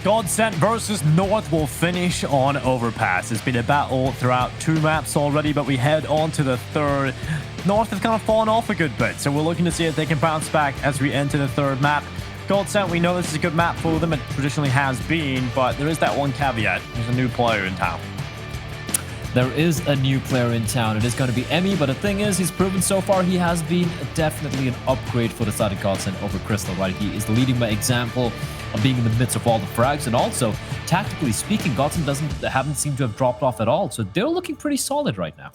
GODSENT versus North will finish on Overpass. It's been a battle throughout 2 maps already, but we head on to the 3rd. North have kind of fallen off a good bit, so we're looking to see if they can bounce back as we enter the 3rd map. GODSENT, we know this is a good map for them. It traditionally has been, but there is that one caveat. There's a new player in town. There is a new player in town. It is going to be Emmy, but the thing is, he's proven so far he has been definitely an upgrade for the side of GODSENT over Crystal, right? He is leading by example of being in the midst of all the frags, and also, tactically speaking, GODSENT haven't seemed to have dropped off at all, so they're looking pretty solid right now.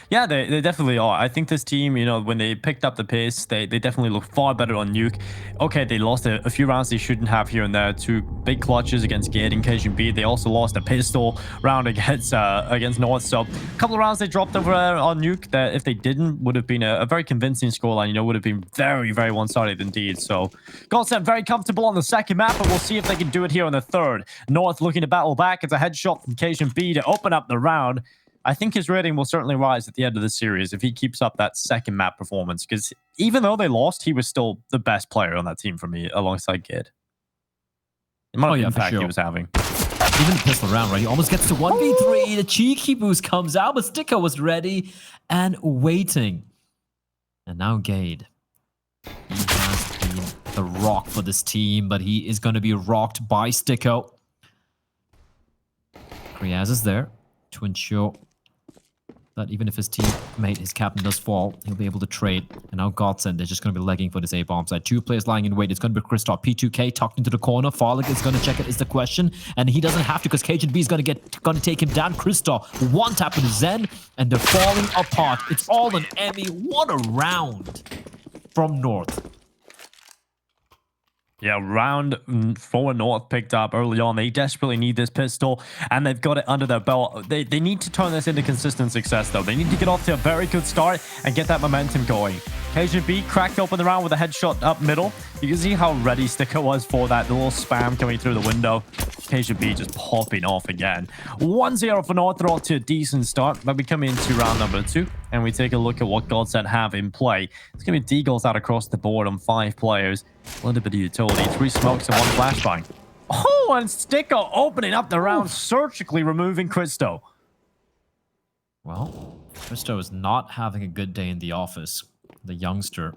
Yeah, they definitely are. I think this team, you know, when they picked up the pace, they definitely look far better on Nuke. Okay, they lost a few rounds they shouldn't have here and there. 2 big clutches against Gate and KGB. They also lost a pistol round against North. So a couple of rounds they dropped over on Nuke that if they didn't, would have been a very convincing scoreline. You know, would have been very, very one-sided indeed. So GODSENT very comfortable on the 2nd map, but we'll see if they can do it here on the 3rd. North looking to battle back. It's a headshot from KGB to open up the round. I think his rating will certainly rise at the end of the series if he keeps up that 2nd map performance, because even though they lost, he was still the best player on that team for me alongside Gid. The amount of impact he was having. Even the pistol round, right? He almost gets to 1v3. The cheeky boost comes out, but Sticker was ready and waiting. And now Gade. He has been the rock for this team, but he is going to be rocked by Sticko. Kriaz is there to ensure that even if his teammate, his captain, does fall, he'll be able to trade. And now GODSENT, they're just going to be legging for this A-bomb side. 2 players lying in wait. It's going to be Christoph. P2K tucked into the corner. Farlick is going to check it, is the question. And he doesn't have to, because KGB is going to take him down. Christoph, 1 tap with Zen, and they're falling apart. It's all an Emmy. What a round from North. Yeah, round 4 North picked up early on. They desperately need this pistol, and they've got it under their belt. They need to turn this into consistent success, though. They need to get off to a very good start and get that momentum going. KGB cracked open the round with a headshot up middle. You can see how ready Sticker was for that. The little spam coming through the window. KGB just popping off again. 1-0 for North. They're off to a decent start, but we come into round number 2, and we take a look at what GODSENT have in play. It's going to be Deagles out across the board on 5 players. A little bit of utility. 3 smokes and 1 flashbang. Oh, and Sticker opening up the round, surgically removing Christo. Well, Christo is not having a good day in the office. The youngster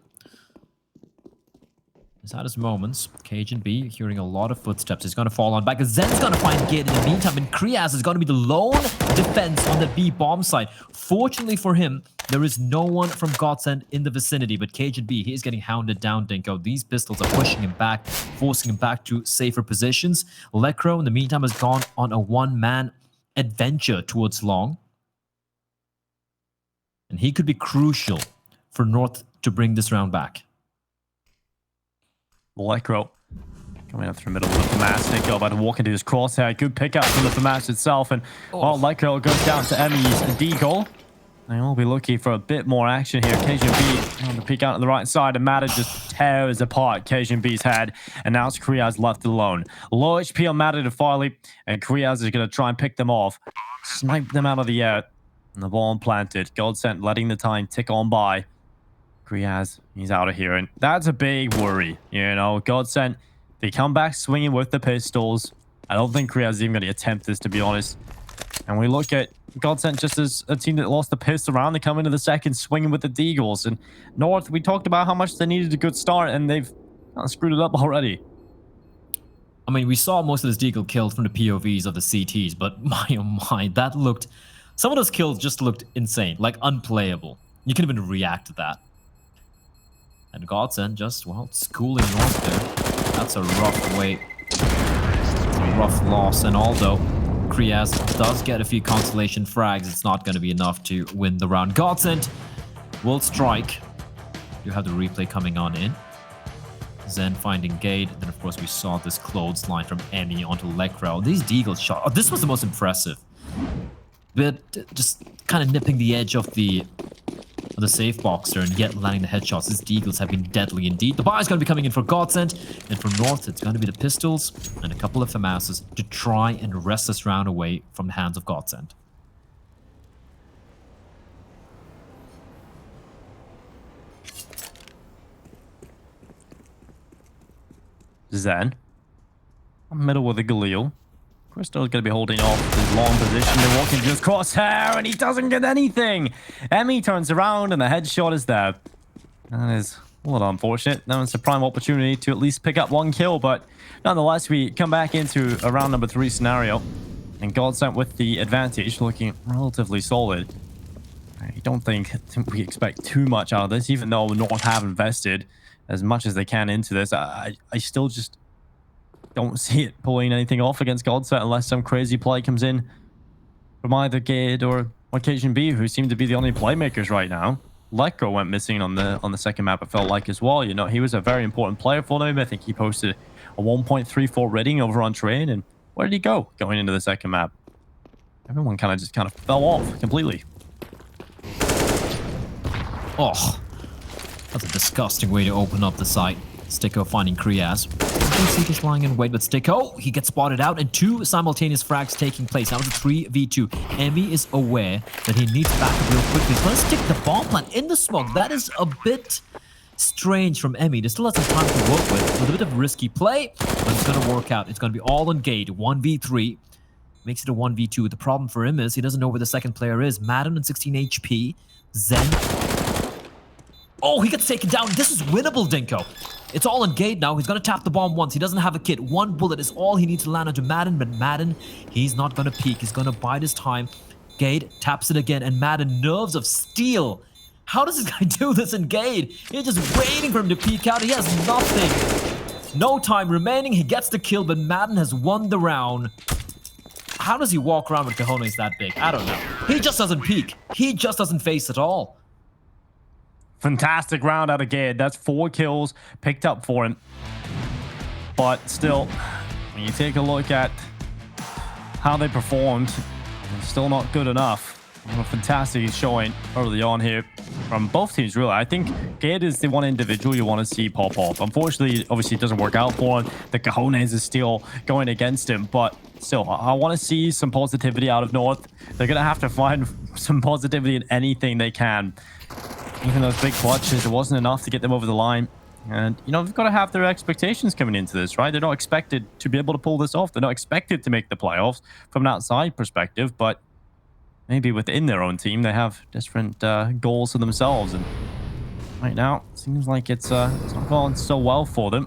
has had his moments. KGB hearing a lot of footsteps. He's going to fall on back. Zen's going to find Gate in the meantime, and Kriaz is going to be the lone defense on the B bomb side. Fortunately for him, there is no one from GODSENT in the vicinity, but KGB, he is getting hounded down, Dinko. These pistols are pushing him back, forcing him back to safer positions. Lekro, in the meantime, has gone on a 1-man adventure towards long. And he could be crucial for North to bring this round back. Lekro coming up through the middle of the FAMAS. Dinko about to walk into his crosshair. Good pickup from the FAMAS itself. And Lekro goes down to Emmy's Deagle. They will be looking for a bit more action here. KGB on the peek out on the right side, and Matter just tears apart KGB's head, and now it's Kriaz left alone. Low HP on Matter to Farley, and Kriaz is going to try and pick them off. Snipe them out of the air, and the bomb planted. GODSENT letting the time tick on by. Kriaz, he's out of here, and that's a big worry. You know, GODSENT, they come back swinging with the pistols. I don't think Kriaz is even going to attempt this, to be honest. And we look at GODSENT just as a team that lost the pistol round. They come into the 2nd swinging with the Deagles. And North, we talked about how much they needed a good start, and they've screwed it up already. I mean, we saw most of this Deagle killed from the POVs of the CTs, but my oh my, that looked... Some of those kills just looked insane, like unplayable. You can even react to that. And GODSENT just, well, schooling North there. That's a rough way. It's a rough loss, and although Kriaz does get a few consolation frags, it's not going to be enough to win the round. GODSENT will strike. You have the replay coming on in. Zen finding Gade. Then, of course, we saw this clothesline from Emmy onto Lekro. These Deagle shots. Oh, this was the most impressive. But just kind of nipping the edge of the safe box there and yet landing the headshots. These Deagles have been deadly indeed. The buy is going to be coming in for GODSENT, and for North, it's going to be the pistols and a couple of FAMASs to try and wrest this round away from the hands of GODSENT. Zen. Middle with the Galil. Crystal's going to be holding off his long position. They're walking just crosshair, and he doesn't get anything. Emmy turns around, and the headshot is there. That is a little unfortunate. That was a prime opportunity to at least pick up one kill, but nonetheless, we come back into a round number 3 scenario. And GODSENT with the advantage, looking relatively solid. I don't think we expect too much out of this, even though North have invested as much as they can into this. I still just don't see it pulling anything off against GODSENT unless some crazy play comes in from either Gade or Occasion B, who seem to be the only playmakers right now. Lekko went missing on the second map, it felt like, as well. You know, he was a very important player for them. I think he posted a 1.34 rating over on Train, and where did he go going into the second map? Everyone kind of fell off completely. Oh, that's a disgusting way to open up the site. Sticko finding Kriaz. He just lying in wait with Sticko. He gets spotted out, and 2 simultaneous frags taking place. Now it's a 3v2. Emmy is aware that he needs back real quickly. He's going to stick the bomb plant in the smoke. That is a bit strange from Emmy. They still has some time to work with a bit of risky play, but it's going to work out. It's going to be all on Gade. 1v3. Makes it a 1v2. The problem for him is he doesn't know where the second player is. Madden and 16 HP. Zen. Oh, he gets taken down. This is winnable, Dinko. It's all on Gade now. He's going to tap the bomb once. He doesn't have a kit. 1 bullet is all he needs to land onto Madden, but Madden, he's not going to peek. He's going to bide his time. Gade taps it again, and Madden, nerves of steel. How does this guy do this in Gade? He's just waiting for him to peek out. He has nothing. No time remaining. He gets the kill, but Madden has won the round. How does he walk around with cojones that big? I don't know. He just doesn't peek. He just doesn't face at all. Fantastic round out of Gade. That's 4 kills picked up for him. But still, when you take a look at how they performed, it's still not good enough. A fantastic showing early on here from both teams, really. I think Gade is the one individual you want to see pop off. Unfortunately, obviously, it doesn't work out for him. The cojones is still going against him, but still, I want to see some positivity out of North. They're going to have to find some positivity in anything they can. Even those big clutches, it wasn't enough to get them over the line. And, you know, they've got to have their expectations coming into this, right? They're not expected to be able to pull this off. They're not expected to make the playoffs from an outside perspective, but maybe within their own team, they have different goals for themselves. And right now, it seems like it's not going so well for them.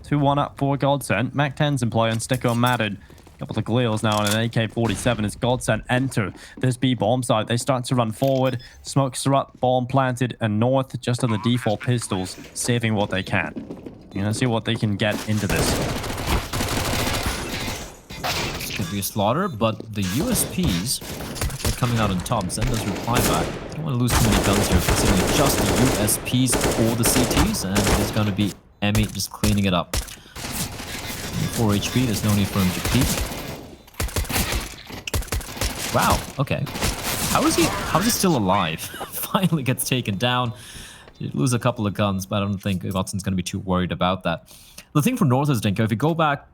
2-1 up for GODSENT. Mac 10's in play on Sticko and Madden. A couple of Gleals now on an AK-47 as GODSENT enter this B bomb site. They start to run forward. Smokes are up, bomb planted, and North just on the default pistols, saving what they can. You're gonna see what they can get into this. This could be a slaughter, but the USPs are coming out on top. Zen does reply back. Don't want to lose too many guns here, considering it's just the USPs for the CTs, and it's gonna be Emmy just cleaning it up. 4 HP, there's no need for him to peek. Wow, okay. How is he still alive? Finally gets taken down. You lose a couple of guns, but I don't think GODSENT's going to be too worried about that. The thing for North is, Dinko, if you go back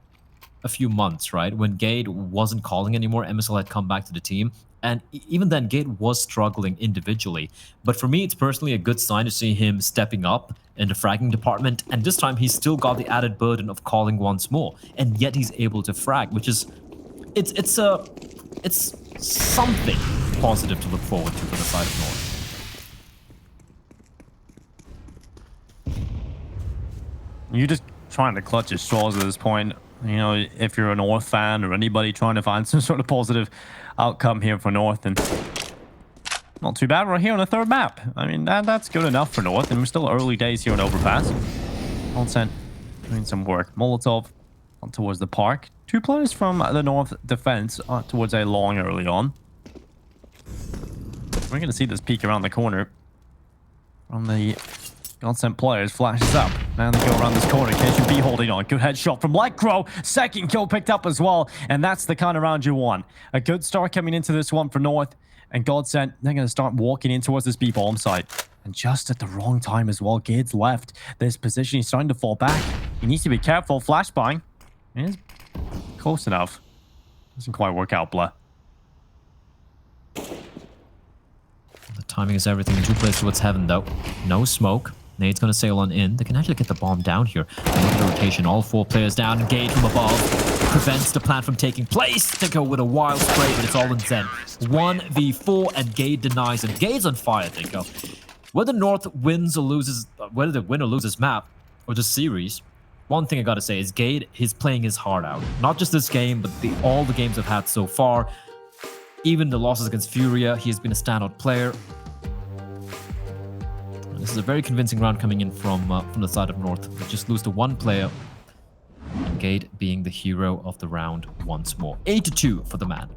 a few months, right, when Gade wasn't calling anymore, MSL had come back to the team, and even then, Gade was struggling individually. But for me, it's personally a good sign to see him stepping up in the fragging department, and this time he's still got the added burden of calling once more, and yet he's able to frag, which is it's something positive to look forward to for the side of North. You're just trying to clutch at straws at this point. You know, if you're a North fan or anybody trying to find some sort of positive outcome here for North, and not too bad. We're here on the 3rd map. I mean, that's good enough for North, and we're still early days here on Overpass. GODSENT doing some work. Molotov on towards the park. 2 players from the North defense towards a long early on. We're going to see this peek around the corner from the GODSENT players. Flashes up. Now they go around this corner. Occasion B holding on. Good headshot from Lekko. Second kill picked up as well. And that's the kind of round you want. A good start coming into this one for North. And GODSENT, they're going to start walking in towards this B bomb site. And just at the wrong time as well. Gade's left this position. He's starting to fall back. He needs to be careful. Flashbang. He's close enough. Doesn't quite work out, Blah. The timing is everything. 2 plays towards heaven, though. No smoke. Nade's going to sail on in. They can actually get the bomb down here. Look at the rotation. All 4 players down. Gade from above. prevents the plan from taking place. Tinko with a wild spray, but it's all in Zen. 1v4, and Gade denies him. Gade's on fire, Tinko. Whether North wins or loses, whether they win or lose this map, or this series, one thing I gotta say is Gade, he's playing his heart out. Not just this game, but all the games I've had so far. Even the losses against Furia, he has been a standout player. This is a very convincing round coming in from the side of North. We just lose to one player. And Gade being the hero of the round once more. 8-2 for the man.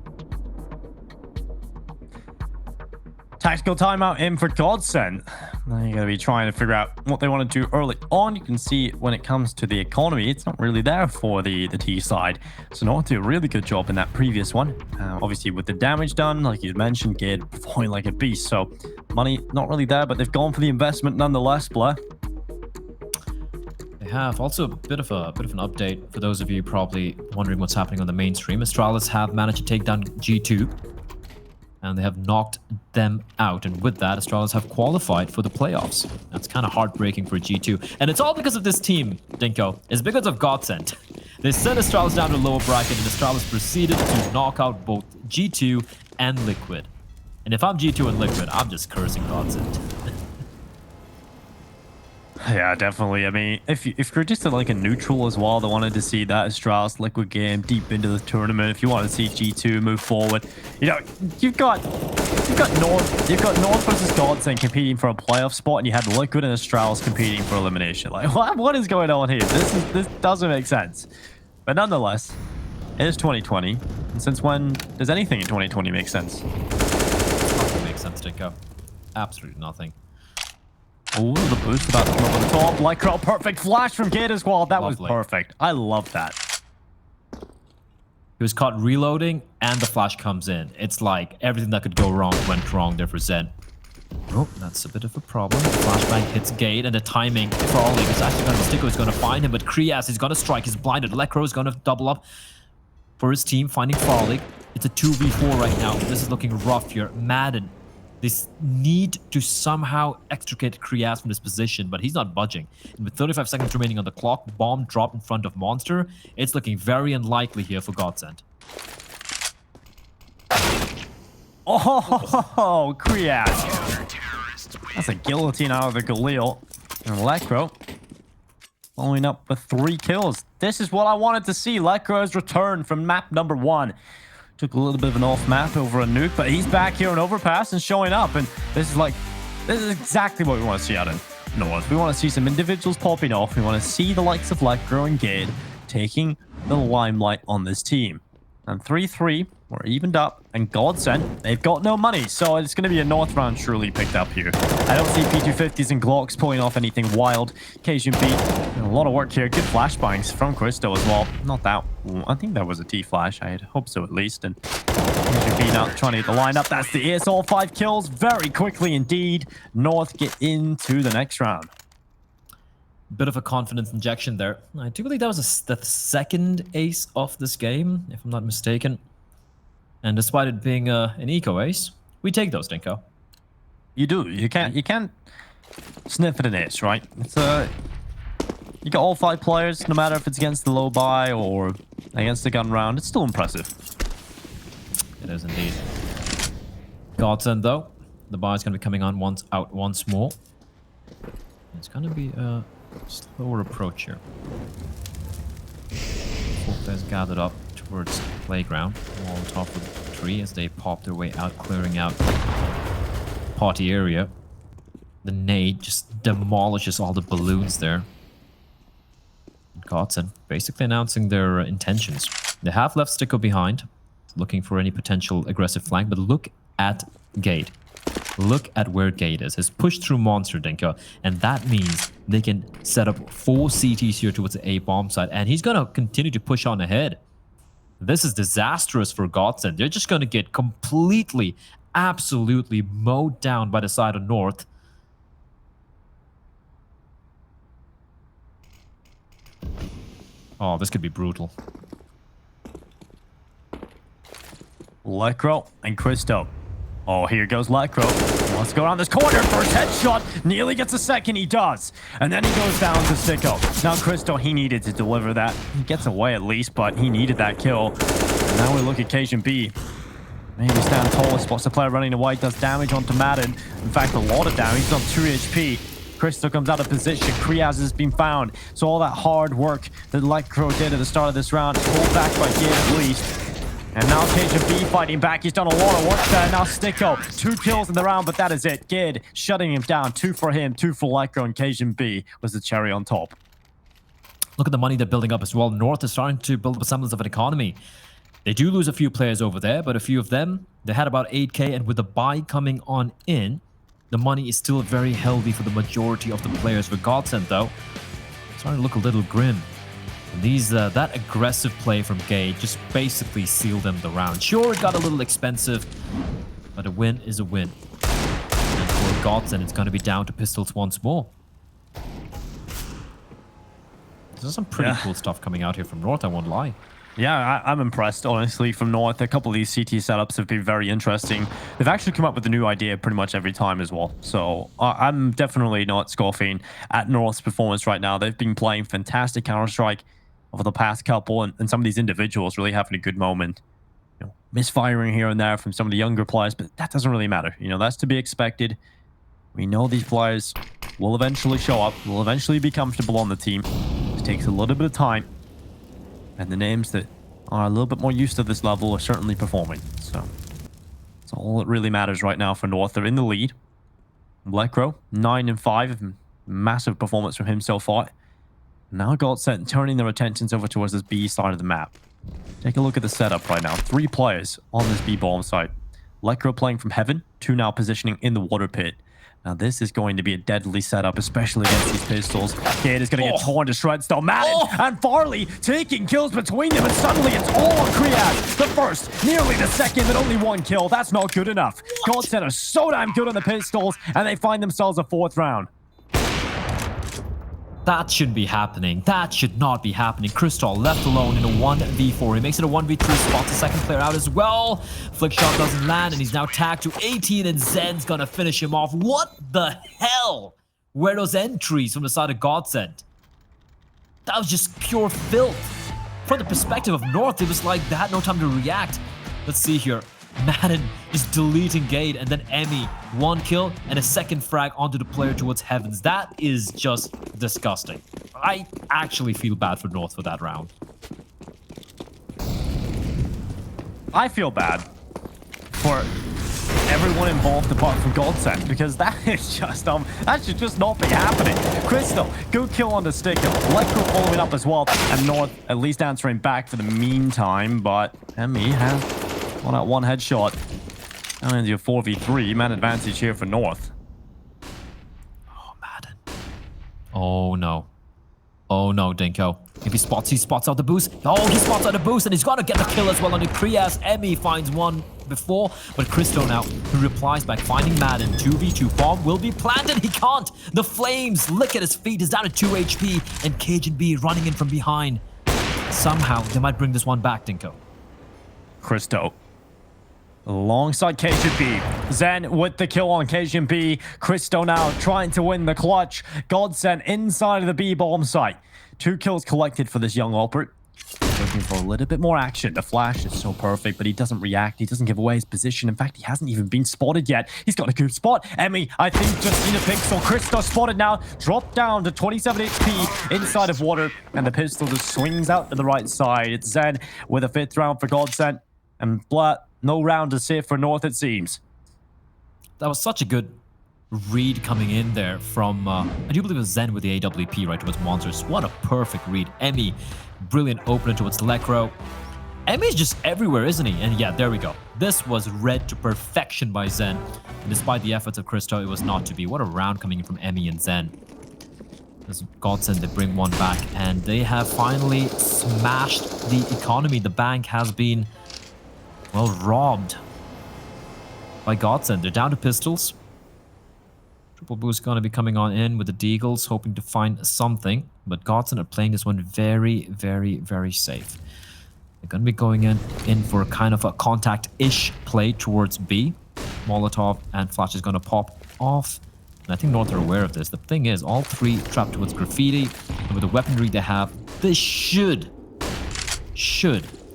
Tactical timeout in for GODSENT. Now you're going to be trying to figure out what they want to do early on. You can see when it comes to the economy, it's not really there for the T side. So North did a really good job in that previous one. Obviously, with the damage done, like you mentioned, Gade performing like a beast. So money not really there, but they've gone for the investment nonetheless, Blair. They have. Also, a bit of an update for those of you probably wondering what's happening on the mainstream. Astralis have managed to take down G2. And they have knocked them out. And with that, Astralis have qualified for the playoffs. That's kind of heartbreaking for G2. And it's all because of this team, Dinko. It's because of GODSENT. They sent Astralis down to lower bracket, and Astralis proceeded to knock out both G2 and Liquid. And if I'm G2 and Liquid, I'm just cursing GODSENT. Yeah, definitely. I mean, if you're just like a neutral as well, they wanted to see that Astralis Liquid game deep into the tournament. If you want to see G2 move forward, you know, you've got North versus GODSENT competing for a playoff spot, and you had Liquid and Astralis competing for elimination. Like, what is going on here? This doesn't make sense. But nonetheless, it is 2020, and since when does anything in 2020 make sense? Nothing makes sense, Dinko. Absolutely nothing. Oh, the boost about to come up on the top. Lycra, perfect flash from Gade as well. That was perfect. I love that. He was caught reloading, and the flash comes in. It's like everything that could go wrong went wrong there for Zen. Oh, that's a bit of a problem. The flashbang hits Gade, and the timing for Ollie is actually going to stick. He's going to find him, but Krias is going to strike. He's blinded. Electro is going to double up for his team, finding Farlig. It's a 2v4 right now. This is looking rough here. Madden. They need to somehow extricate Krias from this position, but he's not budging. And with 35 seconds remaining on the clock, bomb dropped in front of Monster. It's looking very unlikely here for GODSENT. Oh, Krias. That's a guillotine out of the Galil. And Electro following up with 3 kills. This is what I wanted to see. Electro's return from map number 1. Took a little bit of an off map over a nuke, but he's back here on Overpass and showing up. And this is exactly what we want to see out in North. We want to see some individuals popping off. We want to see the likes of Electro and Gade taking the limelight on this team. And 3-3, we're evened up. And GODSENT, they've got no money. So it's going to be a North round surely picked up here. I don't see P250s and Glocks pulling off anything wild. Cajun beat. A lot of work here. Good flashbangs from Cristo as well. Not that. I think that was a T-flash. I hope so at least. And Cajun beat out trying to get the lineup. That's the ace. All 5 kills very quickly indeed. North get into the next round. Bit of a confidence injection there. I do believe that was the second ace of this game, if I'm not mistaken. And despite it being an eco ace, we take those, Dinko. You do. You can't sniff at an ace, right? It's you got all 5 players, no matter if it's against the low buy or against the gun round. It's still impressive. It is indeed. GODSENT though, the buy is going to be coming on once more. It's going to be a slower approach here. 4 players gathered up towards the playground, all on top of the tree as they pop their way out, clearing out party area. The nade just demolishes all the balloons there. GODSENT basically announcing their intentions. They have left Sticko behind, looking for any potential aggressive flank, but look at Gade. Look at where Gade is. Has pushed through Monster, Dinko, and that means they can set up 4 CTs here towards the A bomb side, and he's going to continue to push on ahead. This is disastrous for GODSENT. They're just going to get completely, absolutely mowed down by the side of North. Oh, this could be brutal. Lycro and Cristo. Oh, here goes Lycro. Let's go around this corner. First headshot. Nearly gets a second. He does. And then he goes down to Sicko. Now, Cristo, he needed to deliver that. He gets away at least, but he needed that kill. And now we look at Cajun B. Maybe stand tall, spots the player running away, does damage onto Madden. In fact, a lot of damage. He's on 2 HP. Cristo comes out of position. Kriaz has been found. So all that hard work that Electro did at the start of this round is pulled back by Gid at least. And now Cajun B fighting back. He's done a lot of work there. Now Sticko, 2 kills in the round, but that is it. Gid shutting him down. 2 for him, 2 for Electro, and Cajun B was the cherry on top. Look at the money they're building up as well. North is starting to build up a semblance of an economy. They do lose a few players over there, but a few of them, they had about 8k, and with the buy coming on in, the money is still very healthy for the majority of the players. For GODSENT, though, it's starting to look a little grim. And that aggressive play from Gage just basically sealed them the round. Sure, it got a little expensive, but a win is a win. And for GODSENT, it's going to be down to pistols once more. There's some pretty cool stuff coming out here from North, I won't lie. Yeah, I'm impressed, honestly, from North. A couple of these CT setups have been very interesting. They've actually come up with a new idea pretty much every time as well. So I'm definitely not scoffing at North's performance right now. They've been playing fantastic Counter-Strike over the past couple, and some of these individuals really having a good moment. You know, misfiring here and there from some of the younger players, but that doesn't really matter. You know, that's to be expected. We know these players will eventually show up, will eventually be comfortable on the team. It takes a little bit of time. And the names that are a little bit more used to this level are certainly performing. So that's all that really matters right now for North. They're in the lead. Lekro, 9-5. Massive performance from him so far. Now GODSENT turning their attentions over towards this B side of the map. Take a look at the setup right now. 3 players on this B bomb site. Lekro playing from Heaven. 2 now positioning in the water pit. Now, this is going to be a deadly setup, especially against these pistols. Gade is going to get torn to shreds, though. Madden and Farley taking kills between them, and suddenly it's all on Kriaz. The first, nearly the second, but only 1 kill. That's not good enough. GODSENT are so damn good on the pistols, and they find themselves a 4th round. That shouldn't be happening. That should not be happening. Crystal left alone in a 1v4. He makes it a 1v3, spots the second player out as well. Flick shot doesn't land, and he's now tagged to 18, and Zen's gonna finish him off. What the hell were those entries from the side of GODSENT? That was just pure filth. From the perspective of North, it was like they had no time to react. Let's see here. Madden just deleting Gade, and then Emmy, 1 kill and a second frag onto the player towards Heavens. That is just disgusting. I actually feel bad for North for that round. I feel bad for everyone involved apart from GODSENT, because that is just that should just not be happening. Crystal, good kill on the sticker. Electro following up as well, and North at least answering back for the meantime, but Emmy has one headshot. And into a 4v3. Man advantage here for North. Oh, Madden. Oh, no. Oh, no, Dinko. If he spots out the boost. Oh, he spots out the boost, and he's got to get the kill as well on the Kriaz. Emmy finds one before, but Cristo now, who replies back, finding Madden. 2v2 bomb will be planted. He can't. The flames lick at his feet. He's down to 2 HP, and Cajun B running in from behind. Somehow, they might bring this one back, Dinko. Cristo alongside Cajun B. Zen with the kill on Cajun B. Cristo now trying to win the clutch. GODSENT inside of the B bomb site. 2 kills collected for this young Albert. Looking for a little bit more action. The flash is so perfect, but he doesn't react. He doesn't give away his position. In fact, he hasn't even been spotted yet. He's got a good spot. Emmy, I think, just seen a pixel. Cristo spotted now. Dropped down to 27 HP inside of water. And the pistol just swings out to the right side. It's Zen with a 5th round for GODSENT. And no round to save for North, it seems. That was such a good read coming in there from, I do believe it was Zen with the AWP right towards Monsters. What a perfect read. Emmy, brilliant opener towards Lekro. Emmy's just everywhere, isn't he? And yeah, there we go. This was read to perfection by Zen. And despite the efforts of Cristo, it was not to be. What a round coming in from Emmy and Zen. As GODSENT, they bring one back, and they have finally smashed the economy. The bank has been, well, robbed by GODSENT. They're down to pistols. Triple boost going to be coming on in with the Deagles, hoping to find something. But GODSENT are playing this one very, very, very safe. They're going to be going in for kind of a contact-ish play towards B. Molotov and Flash is going to pop off. And I think North are aware of this. The thing is, all three trapped towards graffiti. And with the weaponry they have, this should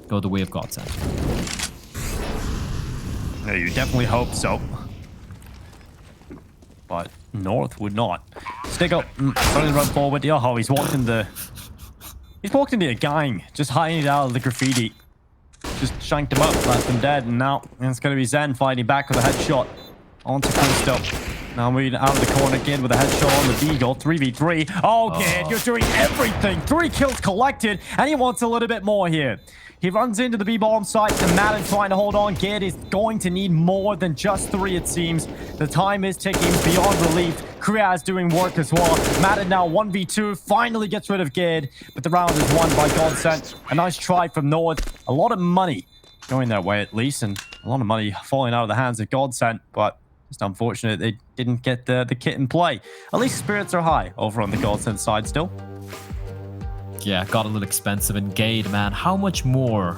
go the way of GODSENT. Yeah, you definitely hope so. But North would not. Stick up, starting to run forward. Oh, he's walked into a gang, just hiding out of the graffiti. Just shanked him up, left him dead, and now it's going to be Zen fighting back with a headshot onto Cristo. Now moving out of the corner again with a headshot on the Deagle. 3v3. Oh, kid, you're doing everything. 3 kills collected, and he wants a little bit more here. He runs into the B-bomb site, and Madden trying to hold on. Gid is going to need more than just 3, it seems. The time is ticking beyond relief. Kriaz doing work as well. Madden now 1v2, finally gets rid of Gid, but the round is won by GODSENT. A nice try from North. A lot of money going their way, at least, and a lot of money falling out of the hands of GODSENT, but just unfortunate they didn't get the kit in play. At least spirits are high over on the GODSENT side still. Yeah, got a little expensive. And Gade, man, how much more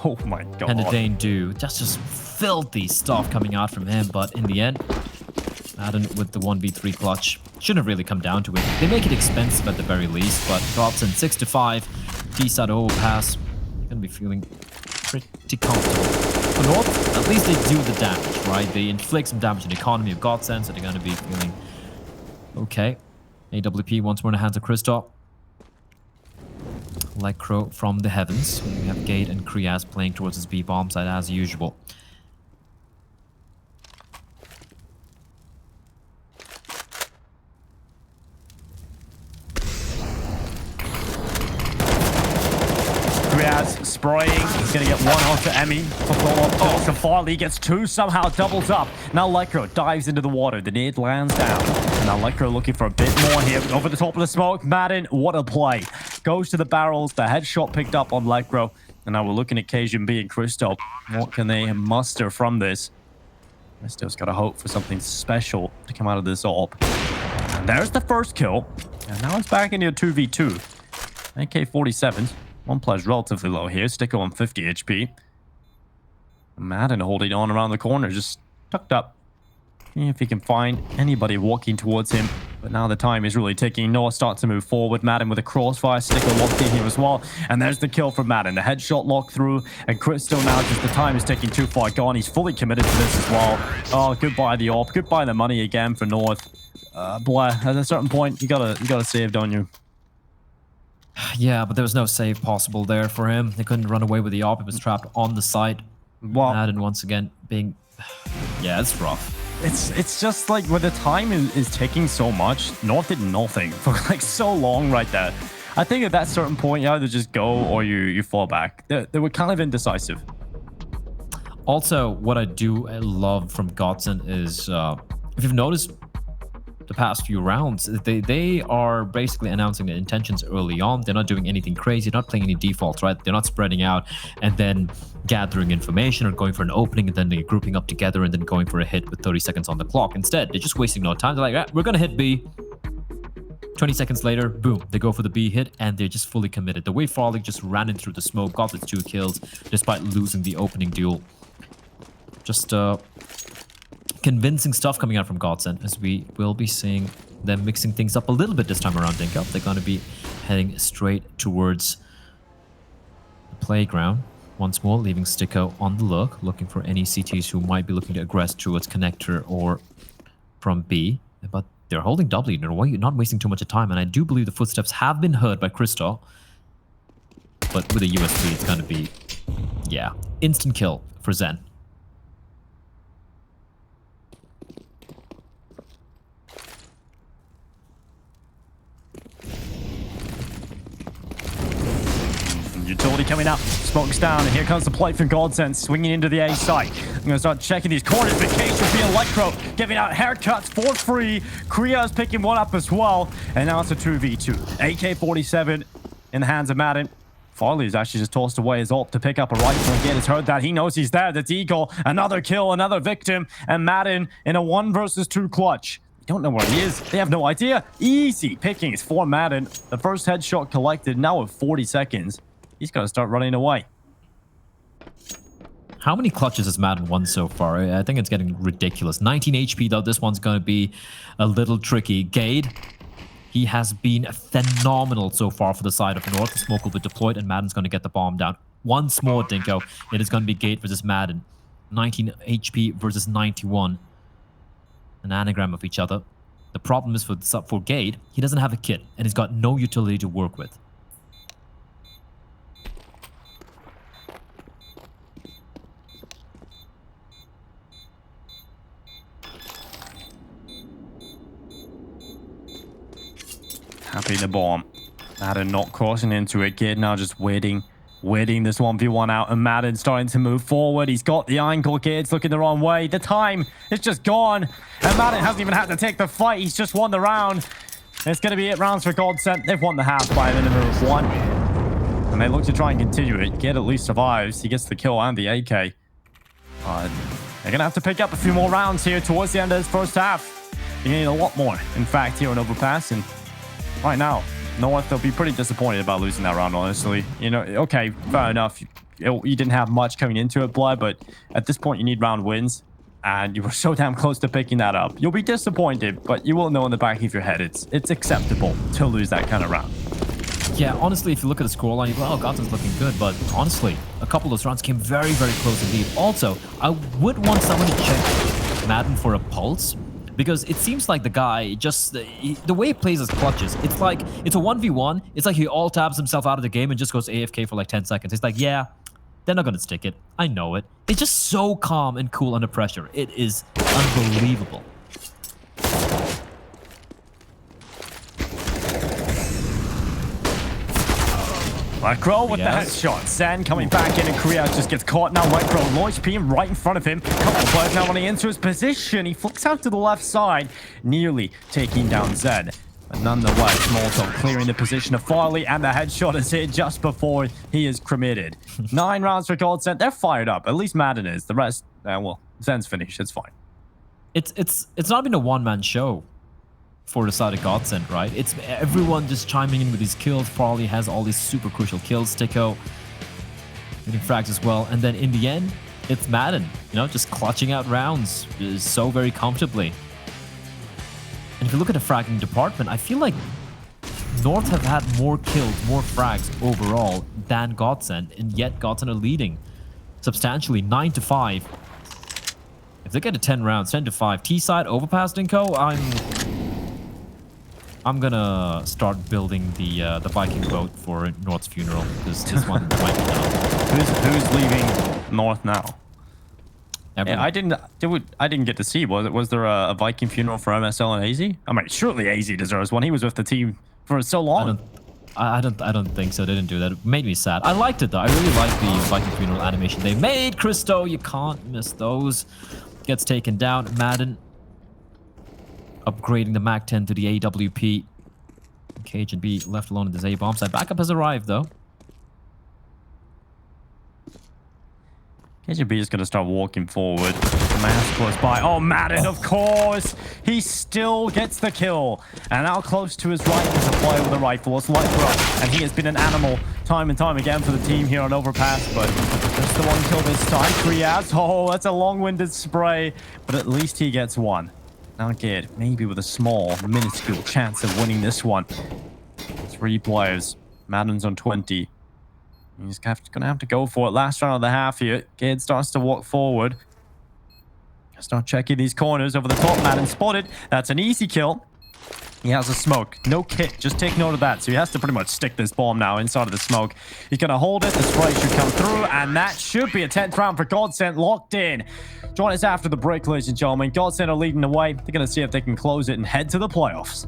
Oh my god. can the Dane do? That's just filthy stuff coming out from him. But in the end, Madden with the 1v3 clutch shouldn't have really come down to it. They make it expensive at the very least, but GODSENT 6-5. T-side overpass. Gonna be feeling pretty comfortable. For North, at least they do the damage, right? They inflict some damage on the economy of GODSENT, so they're gonna be feeling okay. AWP once more in the hands of Kristoff. Like Crow from the heavens. We have Gade and Kriaz playing towards his B-bomb side as usual. Kriaz spraying. He's going to get 1 onto Emmy. So Farley gets 2, somehow doubles up. Now Lycro dives into the water. The nade lands down. Now Lycro looking for a bit more here. Over the top of the smoke. Madden, what a play. Goes to the barrels. The headshot picked up on Lycro. And now we're looking at Cajun B and Cristo. What can they muster from this? Cristo's got to hope for something special to come out of this AWP. And there's the first kill. And now it's back into a 2v2. AK-47s. One player's relatively low here. Sticko on 50 HP. Madden holding on around the corner, just tucked up. See if he can find anybody walking towards him. But now the time is really ticking. Noah starts to move forward. Madden with a crossfire. Sticko locked in here as well. And there's the kill from Madden. The headshot locked through. And Cristo now, just the time is ticking too far gone. He's fully committed to this as well. Oh, goodbye the AWP. Goodbye the money again for North. Boy, at a certain point, you gotta save, don't you? Yeah, but there was no save possible there for him. They couldn't run away with the AWP. He was trapped on the site. Well, Madden once again being... Yeah, it's rough. It's just like when the time is taking so much, North did nothing for like so long right there. I think at that certain point, you either just go or you fall back. They were kind of indecisive. Also, what I do love from GODSENT is, if you've noticed the past few rounds, they are basically announcing their intentions early on. They're not doing anything crazy. They're not playing any defaults, right? They're not spreading out and then gathering information or going for an opening and then they're grouping up together and then going for a hit with 30 seconds on the clock. Instead, they're just wasting no time. They're like, ah, we're going to hit B. 20 seconds later, boom, they go for the B hit and they're just fully committed. The way Farley just ran in through the smoke, got the 2 kills despite losing the opening duel. Just convincing stuff coming out from GODSENT, as we will be seeing them mixing things up a little bit this time around. Dinkup. They're going to be heading straight towards the playground once more, leaving Sticko on the look, looking for any CTs who might be looking to aggress towards connector or from B. But they're holding W. They're not wasting too much of time, and I do believe the footsteps have been heard by Kristo. But with a USB, it's going to be, yeah, instant kill for Zen. Utility coming up, smokes down, and here comes the play from GODSENT, swinging into the A site. I'm going to start checking these corners, but Case will be Electro, giving out haircuts for free. Kriya's picking one up as well, and now it's a 2v2. AK-47 in the hands of Madden. Farley's actually just tossed away his ult to pick up a rifle again. Has heard that. He knows he's there. The Deagle, another kill, another victim, and Madden in a 1 versus 2 clutch. Don't know where he is. They have no idea. Easy pickings for Madden. The first headshot collected now with 40 seconds. He's got to start running away. How many clutches has Madden won so far? I think it's getting ridiculous. 19 HP though. This one's going to be a little tricky. Gade, he has been phenomenal so far for the side of North. The smoke will be deployed and Madden's going to get the bomb down. Once more, Dinko. It is going to be Gade versus Madden. 19 HP versus 91. An anagram of each other. The problem is for Gade, he doesn't have a kit and he's got no utility to work with. Happy the bomb. Madden not crossing into it. Gade now just waiting this 1v1 out, and Madden starting to move forward. He's got the angle. Gade's looking the wrong way. The time is just gone, and Madden hasn't even had to take the fight. He's just won the round. It's going to be 8 rounds for GODSENT. They've won the half by a minimum of 1, and they look to try and continue it. Gade at least survives. He gets the kill and the AK. They're going to have to pick up a few more rounds here towards the end of this first half. They need a lot more, in fact, here on Overpass, and right now, North, they'll be pretty disappointed about losing that round, honestly. You know, okay, fair enough. You didn't have much coming into it, Blood, but at this point, you need round wins, and you were so damn close to picking that up. You'll be disappointed, but you will know in the back of your head it's acceptable to lose that kind of round. Yeah, honestly, if you look at the scoreline, you go, oh, GODSENT's looking good, but honestly, a couple of those rounds came very, very close indeed. Also, I would want someone to check Madden for a pulse, because it seems like the guy just, the way he plays his clutches, it's like, it's a 1v1. It's like he all tabs himself out of the game and just goes AFK for like 10 seconds. It's like, yeah, they're not going to stick it. I know it. It's just so calm and cool under pressure. It is unbelievable. Micro with the headshot. Zen coming back in, and Korea just gets caught now. Micro launch beam right in front of him. Couple of players now running into his position. He flicks out to the left side, nearly taking down Zed. But nonetheless, Molotov clearing the position of Farley, and the headshot is hit just before he is cremated. 9 rounds for GODSENT. They're fired up. At least Madden is. The rest, well, Zen's finished. It's fine. It's not been a one-man show for the side of GODSENT, right? It's everyone just chiming in with these kills. Farley has all these super crucial kills. Sticko getting frags as well. And then in the end, it's Madden, you know, just clutching out rounds so very comfortably. And if you look at the fragging department, I feel like North have had more kills, more frags overall than GODSENT, and yet GODSENT are leading substantially, 9-5. If they get to 10 rounds, 10-5, T-side, Overpass, Dinko, I'm gonna start building the Viking boat for North's funeral, because this one might be down. Who's leaving North now? Everyone. Yeah, I didn't get to see. Was there a Viking funeral for MSL and AZ? I mean, surely AZ deserves one. He was with the team for so long. I don't think so. They didn't do that. It made me sad. I liked it though. I really liked the Viking funeral animation they made. Christo, you can't miss those. Gets taken down. Madden upgrading the MAC-10 to the AWP. Cajun B left alone in this A-bomb side. Backup has arrived though. KGB is going to start walking forward. Mass close by. Oh, Madden, of course. He still gets the kill. And now close to his right is a player with a rifle. It's Lycra. And he has been an animal time and time again for the team here on Overpass. But just the one kill this time. Kriaz. Oh, that's a long-winded spray. But at least he gets one. Now Gade, maybe with a small, minuscule chance of winning this one. 3 players. Madden's on 20. He's going to have to go for it. Last round of the half here. Gade starts to walk forward. Start checking these corners over the top. Madden spotted. That's an easy kill. He has a smoke. No kit. Just take note of that. So he has to pretty much stick this bomb now inside of the smoke. He's going to hold it. The spray should come through. And that should be a 10th round for GODSENT locked in. Join us after the break, ladies and gentlemen. GODSENT are leading the way. They're going to see if they can close it and head to the playoffs.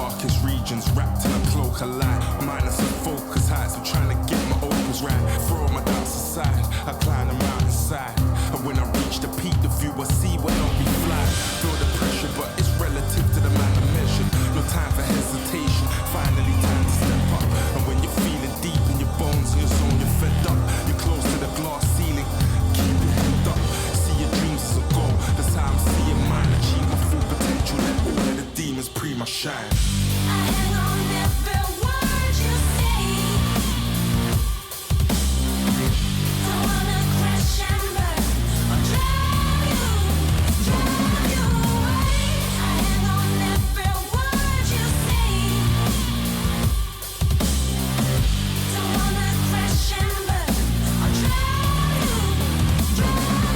darkest regions, wrapped in a cloak of light. Minus the focus heights, I'm trying to get my opens right. Throw my doubts aside, I climb the mountainside. And when I reach the peak, the view I see will not be flat. Feel the pressure, but it's relative to the man I measured. No time for hesitation, finally time to step up. And when you're feeling deep in your bones and your zone, you're fed up. You're close to the glass ceiling, keep your head up. See your dreams as a goal, that's how I'm seeing mine. Achieve my full potential, let all of the demons pre my shine. I hang on every word you say. Don't wanna crash and burn or drive you away. I hang on every word you say. Don't wanna crash and burn or drive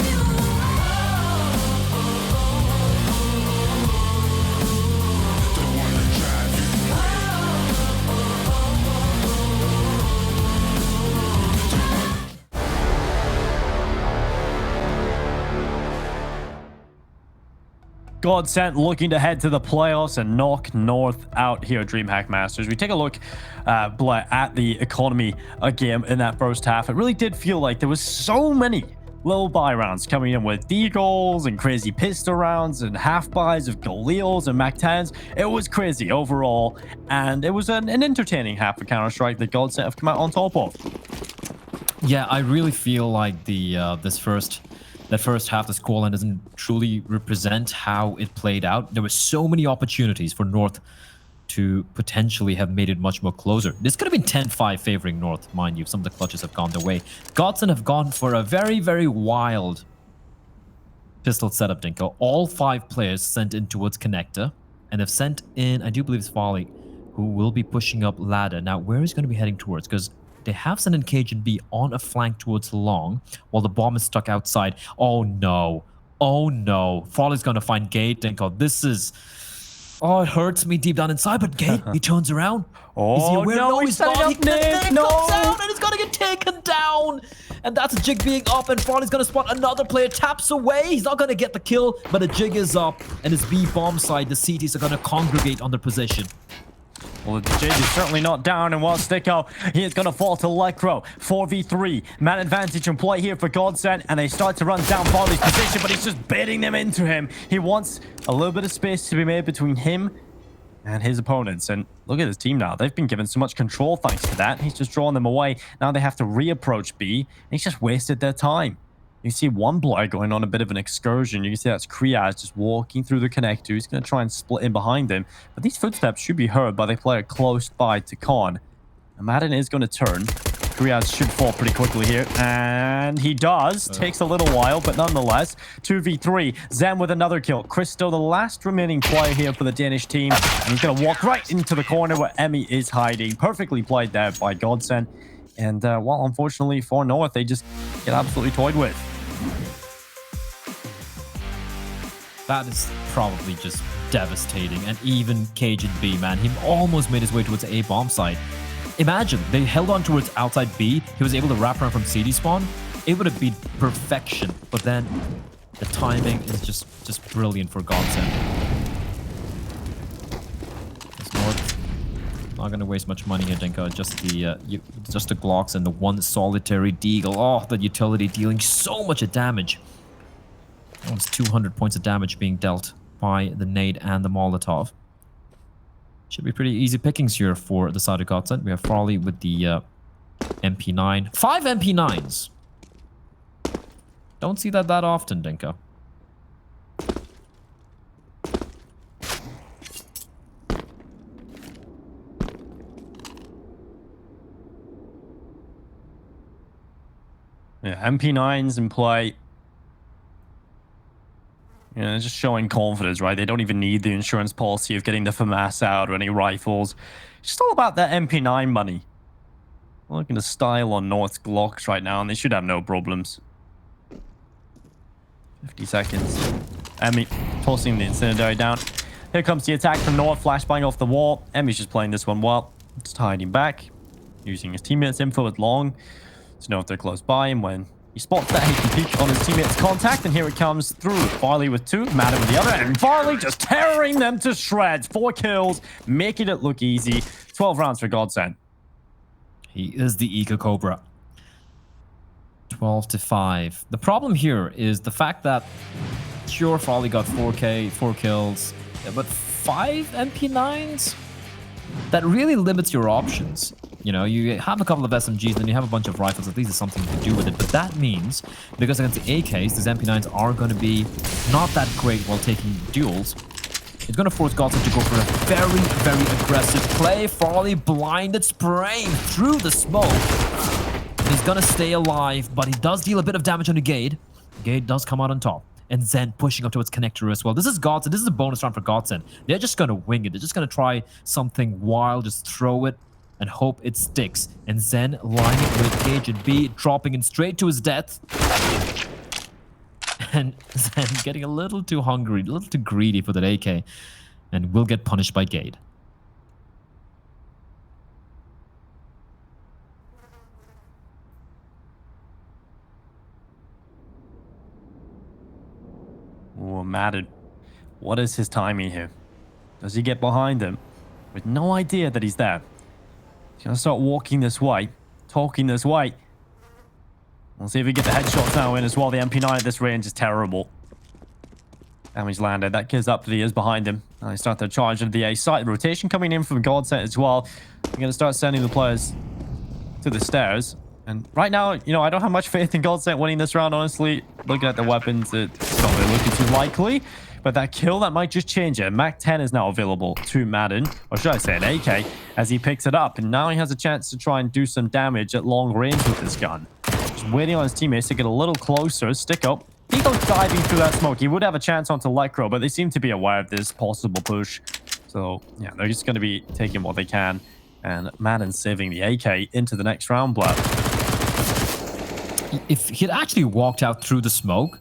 you away. Don't wanna drive you. GODSENT looking to head to the playoffs and knock North out here at DreamHack Masters. We take a look at the economy again in that first half. It really did feel like there was so many little buy rounds coming in with D-goals and crazy pistol rounds and half buys of Galeals and Mac-10s. It was crazy overall, and it was an entertaining half of Counter-Strike that GODSENT have come out on top of. Yeah, I really feel like that first half, the scoreline doesn't truly represent how it played out. There were so many opportunities for North to potentially have made it much more closer. This could have been 10-5 favoring North, mind you. Some of the clutches have gone their way. GODSENT have gone for a very, very wild pistol setup, Dinko. All 5 players sent in towards connector, and they've sent in, I do believe it's Farley, who will be pushing up ladder. Now, where is he going to be heading towards? Because they have sent in Cajun B on a flank towards long, while the bomb is stuck outside. Oh no. Oh no. Farley's going to find Gate, Dinko. This is... Oh, it hurts me deep down inside, but Gate, he turns around. Oh, is he aware? no, He's not. setting He up Nick. No. comes out and he's going to get taken down. And that's a jig being up, and Farley's going to spot another player. Taps away. He's not going to get the kill, but a jig is up. And his B bomb side, the CTs are going to congregate on their position. Well, the jig is certainly not down, and while Sticko, he is going to fall to Lecro. 4v3. Man advantage in play here for GODSENT, and they start to run down Farley's position, but he's just baiting them into him. He wants a little bit of space to be made between him and his opponents. And look at his team now. They've been given so much control thanks to that. He's just drawing them away. Now they have to reapproach B, and he's just wasted their time. You see one player going on a bit of an excursion. You can see that's Kriaz just walking through the connector. He's going to try and split in behind him. But these footsteps should be heard by the player close by to Con. And Madden is going to turn. Kriaz should fall pretty quickly here. And he does. Takes a little while, but nonetheless. 2v3. Zen with another kill. Christo, the last remaining player here for the Danish team. And he's going to walk right into the corner where Emmy is hiding. Perfectly played there by GODSENT. And, well, unfortunately for North, they just get absolutely toyed with. That is probably just devastating. And even Cajun B, man, he almost made his way towards A bomb site. Imagine, they held on towards outside B. He was able to wrap around from CD spawn. It would have been perfection. But then the timing is just brilliant for GODSENT. It's North. Not going to waste much money here, Dinko. Just the Glocks and the one solitary Deagle. Oh, the utility dealing so much damage. Almost 200 points of damage being dealt by the nade and the Molotov. Should be pretty easy pickings here for the side of GODSENT. We have Farley with the MP9. 5 MP9s. Don't see that often, Dinko. Yeah, MP9s in play. You know, just showing confidence, right? They don't even need the insurance policy of getting the FAMAS out or any rifles. It's just all about that MP9 money. Looking to style on North's Glocks right now, and they should have no problems. 50 seconds. Emmy tossing the incendiary down. Here comes the attack from North, flashbang off the wall. Emmy's just playing this one well. Just hiding back, using his teammates' info with Long to know if they're close by, and when He spots that he can peek on his teammate's contact, and here it comes through. Farley with 2, Madden with the other, and Farley just tearing them to shreds. 4 kills, making it look easy. 12 rounds for Godsent. He is the Eco Cobra. 12-5. The problem here is the fact that, sure, Farley got 4 kills, but 5 MP9s? That really limits your options. You know, you have a couple of SMGs, then you have a bunch of rifles. At least there's something you can do with it. But that means, because against the AKs, these MP9s are going to be not that great while taking duels. It's going to force Godsent to go for a very, very aggressive play. Farley blinded, spraying through the smoke. He's going to stay alive, but he does deal a bit of damage on the Gade. Gade does come out on top. And Zen pushing up towards Connector as well. This is Godsent. This is a bonus round for Godsent. They're just going to wing it. They're just going to try something wild, just throw it and hope it sticks. And Zen lining it with Cage and B, dropping in straight to his death. And Zen getting a little too hungry, a little too greedy for that AK. And will get punished by Gade. Oh, Madden. What is his timing here? Does he get behind him with no idea that he's there? He's going to start walking this way, talking this way. We'll see if we get the headshots now in as well. The MP9 at this range is terrible. Damage landed. That kid's up to the ears behind him. Now they start to charge into the A site. Rotation coming in from Godsent as well. We're going to start sending the players to the stairs. And right now, you know, I don't have much faith in Godsent winning this round, honestly. Looking at the weapons, it's not really looking too likely. But that kill, that might just change it. Mac 10 is now available to Madden, or should I say an AK, as he picks it up. And now he has a chance to try and do some damage at long range with this gun. Just waiting on his teammates to get a little closer. Stick up. He goes diving through that smoke. He would have a chance onto Lecro, but they seem to be aware of this possible push. So, yeah, they're just going to be taking what they can. And Madden saving the AK into the next round block. If he'd actually walked out through the smoke,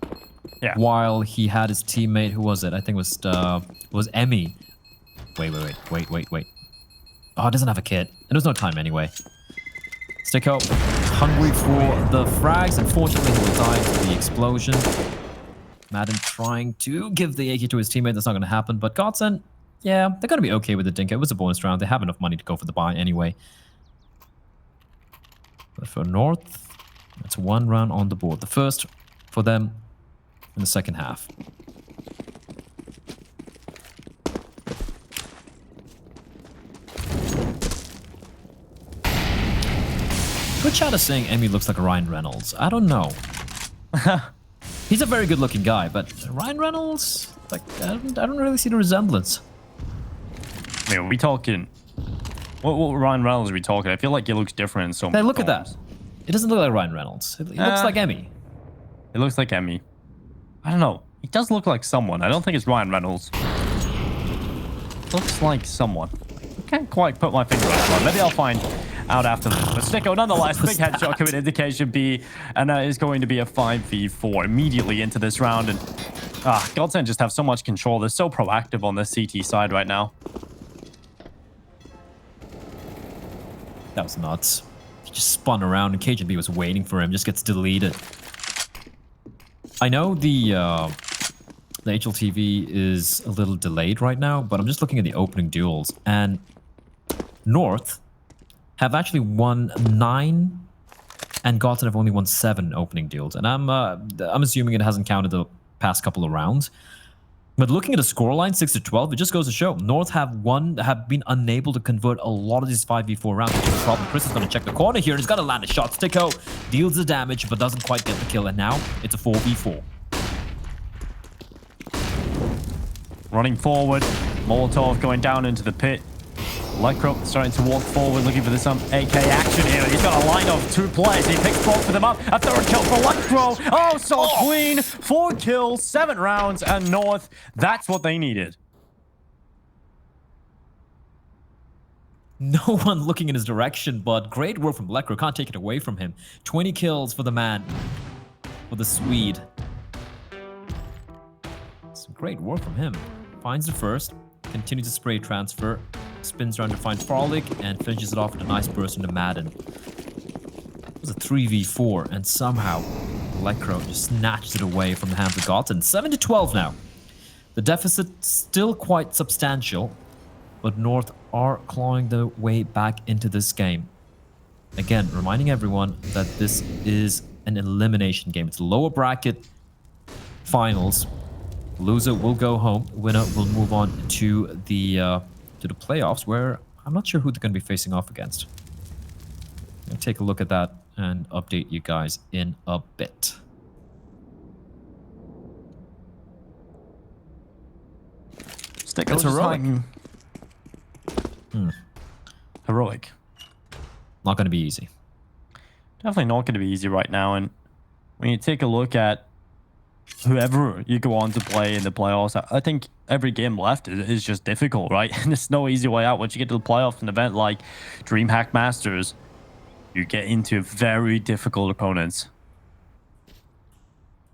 yeah, while he had his teammate, who was it? I think it was Emmy. Wait. Oh, it doesn't have a kit. And there's no time anyway. Sticko, hungry for the frags. Unfortunately, he will die to the explosion. Madden trying to give the AK to his teammate. That's not going to happen. But Godsent, yeah, they're going to be okay with the Dinka. It was a bonus round. They have enough money to go for the buy anyway. But for North, it's 1 round on the board. The first for them in the second half. Twitch chat is saying Emmy looks like a Ryan Reynolds. I don't know. He's a very good looking guy, but Ryan Reynolds, like, I don't really see the resemblance. I mean, are we talking... What Ryan Reynolds are we talking? I feel like he looks different in so many Hey, look at films. that. It doesn't look like Ryan Reynolds. It looks like Emmy. It looks like Emmy. I don't know. He does look like someone. I don't think it's Ryan Reynolds. Looks like someone. I can't quite put my finger on it. Maybe I'll find out after this. But Sticko, nonetheless, big headshot coming indication B, and that is going to be a 5v4 immediately into this round. And Godsent just have so much control. They're so proactive on the CT side right now. That was nuts. He just spun around and Cajun B was waiting for him. Just gets deleted. I know the HLTV is a little delayed right now, but I'm just looking at the opening duels. And North have actually won 9 and Godsent have only won 7 opening duels. And I'm assuming it hasn't counted the past couple of rounds. But looking at the scoreline, 6-12, it just goes to show North have been unable to convert a lot of these 5v4 rounds, which is the problem. Chris is going to check the corner here, and he's got to land a shot. Sticko deals the damage, but doesn't quite get the kill, and now it's a 4v4. Running forward, Molotov going down into the pit. Lecro starting to walk forward, looking for some AK action here. He's got a line of 2 players. He picks both of them up. A 3rd kill for Lecro. Oh, so clean. 4 kills, 7 rounds, and North. That's what they needed. No one looking in his direction, but great work from Lecro. Can't take it away from him. 20 kills for the man, for the Swede. Some great work from him. Finds the first, continues to spray transfer, spins around to find Frolic, and finishes it off with a nice burst into Madden. It was a 3v4, and somehow Electro just snatched it away from the hands of GODSENT. 7-12 now. The deficit still quite substantial, but North are clawing their way back into this game. Again, reminding everyone that this is an elimination game. It's a lower bracket finals. Loser will go home. Winner will move on to the playoffs, where I'm not sure who they're going to be facing off against. I'll take a look at that and update you guys in a bit. Stick It's heroic. Heroic. Not going to be easy. Definitely not going to be easy right now. And when you take a look at whoever you go on to play in the playoffs, I think every game left is just difficult, right? And there's no easy way out. Once you get to the playoffs, an event like DreamHack Masters, you get into very difficult opponents.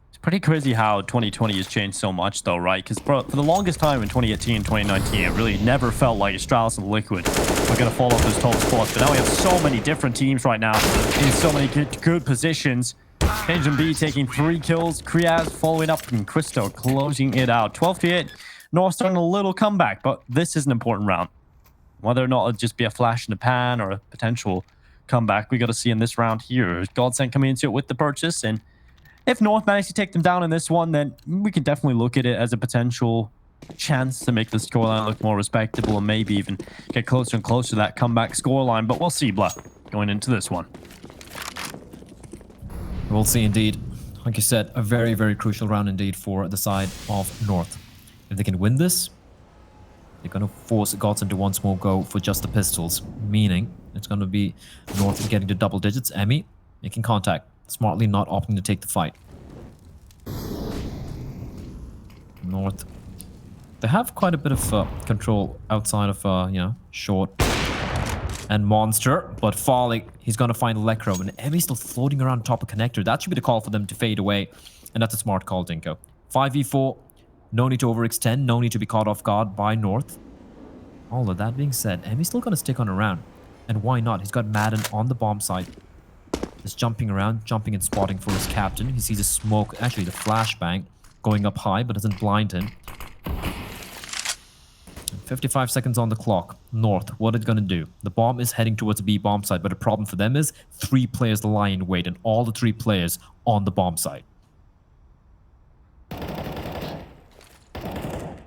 It's pretty crazy how 2020 has changed so much, though, right? Because for the longest time in 2018 and 2019, it really never felt like Astralis and Liquid were going to fall off those top spots. But now we have so many different teams right now in so many good positions. Agent B taking 3 kills, Kriaz following up, and Cristo closing it out. 12-8. North starting a little comeback, but this is an important round. Whether or not it'll just be a flash in the pan or a potential comeback, we got to see in this round here. GODSENT coming into it with the purchase, and if North manage to take them down in this one, then we can definitely look at it as a potential chance to make the scoreline look more respectable and maybe even get closer and closer to that comeback scoreline. But we'll see, Blah, going into this one. We'll see indeed. Like you said, a very, very crucial round indeed for the side of North. If they can win this, they're going to force GODSENT to once more go for just the pistols, meaning it's going to be North getting to double digits. Emmy making contact, smartly not opting to take the fight. North, they have quite a bit of control outside of, you know, short and Monster, but Folly, he's going to find Electro, and Emmy's still floating around top of connector. That should be the call for them to fade away, and that's a smart call, Dinko. 5v4, no need to overextend, no need to be caught off guard by North. All of that being said, Emmy's still going to stick on around, and why not? He's got Madden on the bomb site. Just jumping around, jumping and spotting for his captain. He sees a smoke, actually the flashbang, going up high, but doesn't blind him. 55 seconds on the clock. North, what are they going to do? The bomb is heading towards the B bomb site, but the problem for them is 3 players lie in wait, and all the 3 players on the bomb site.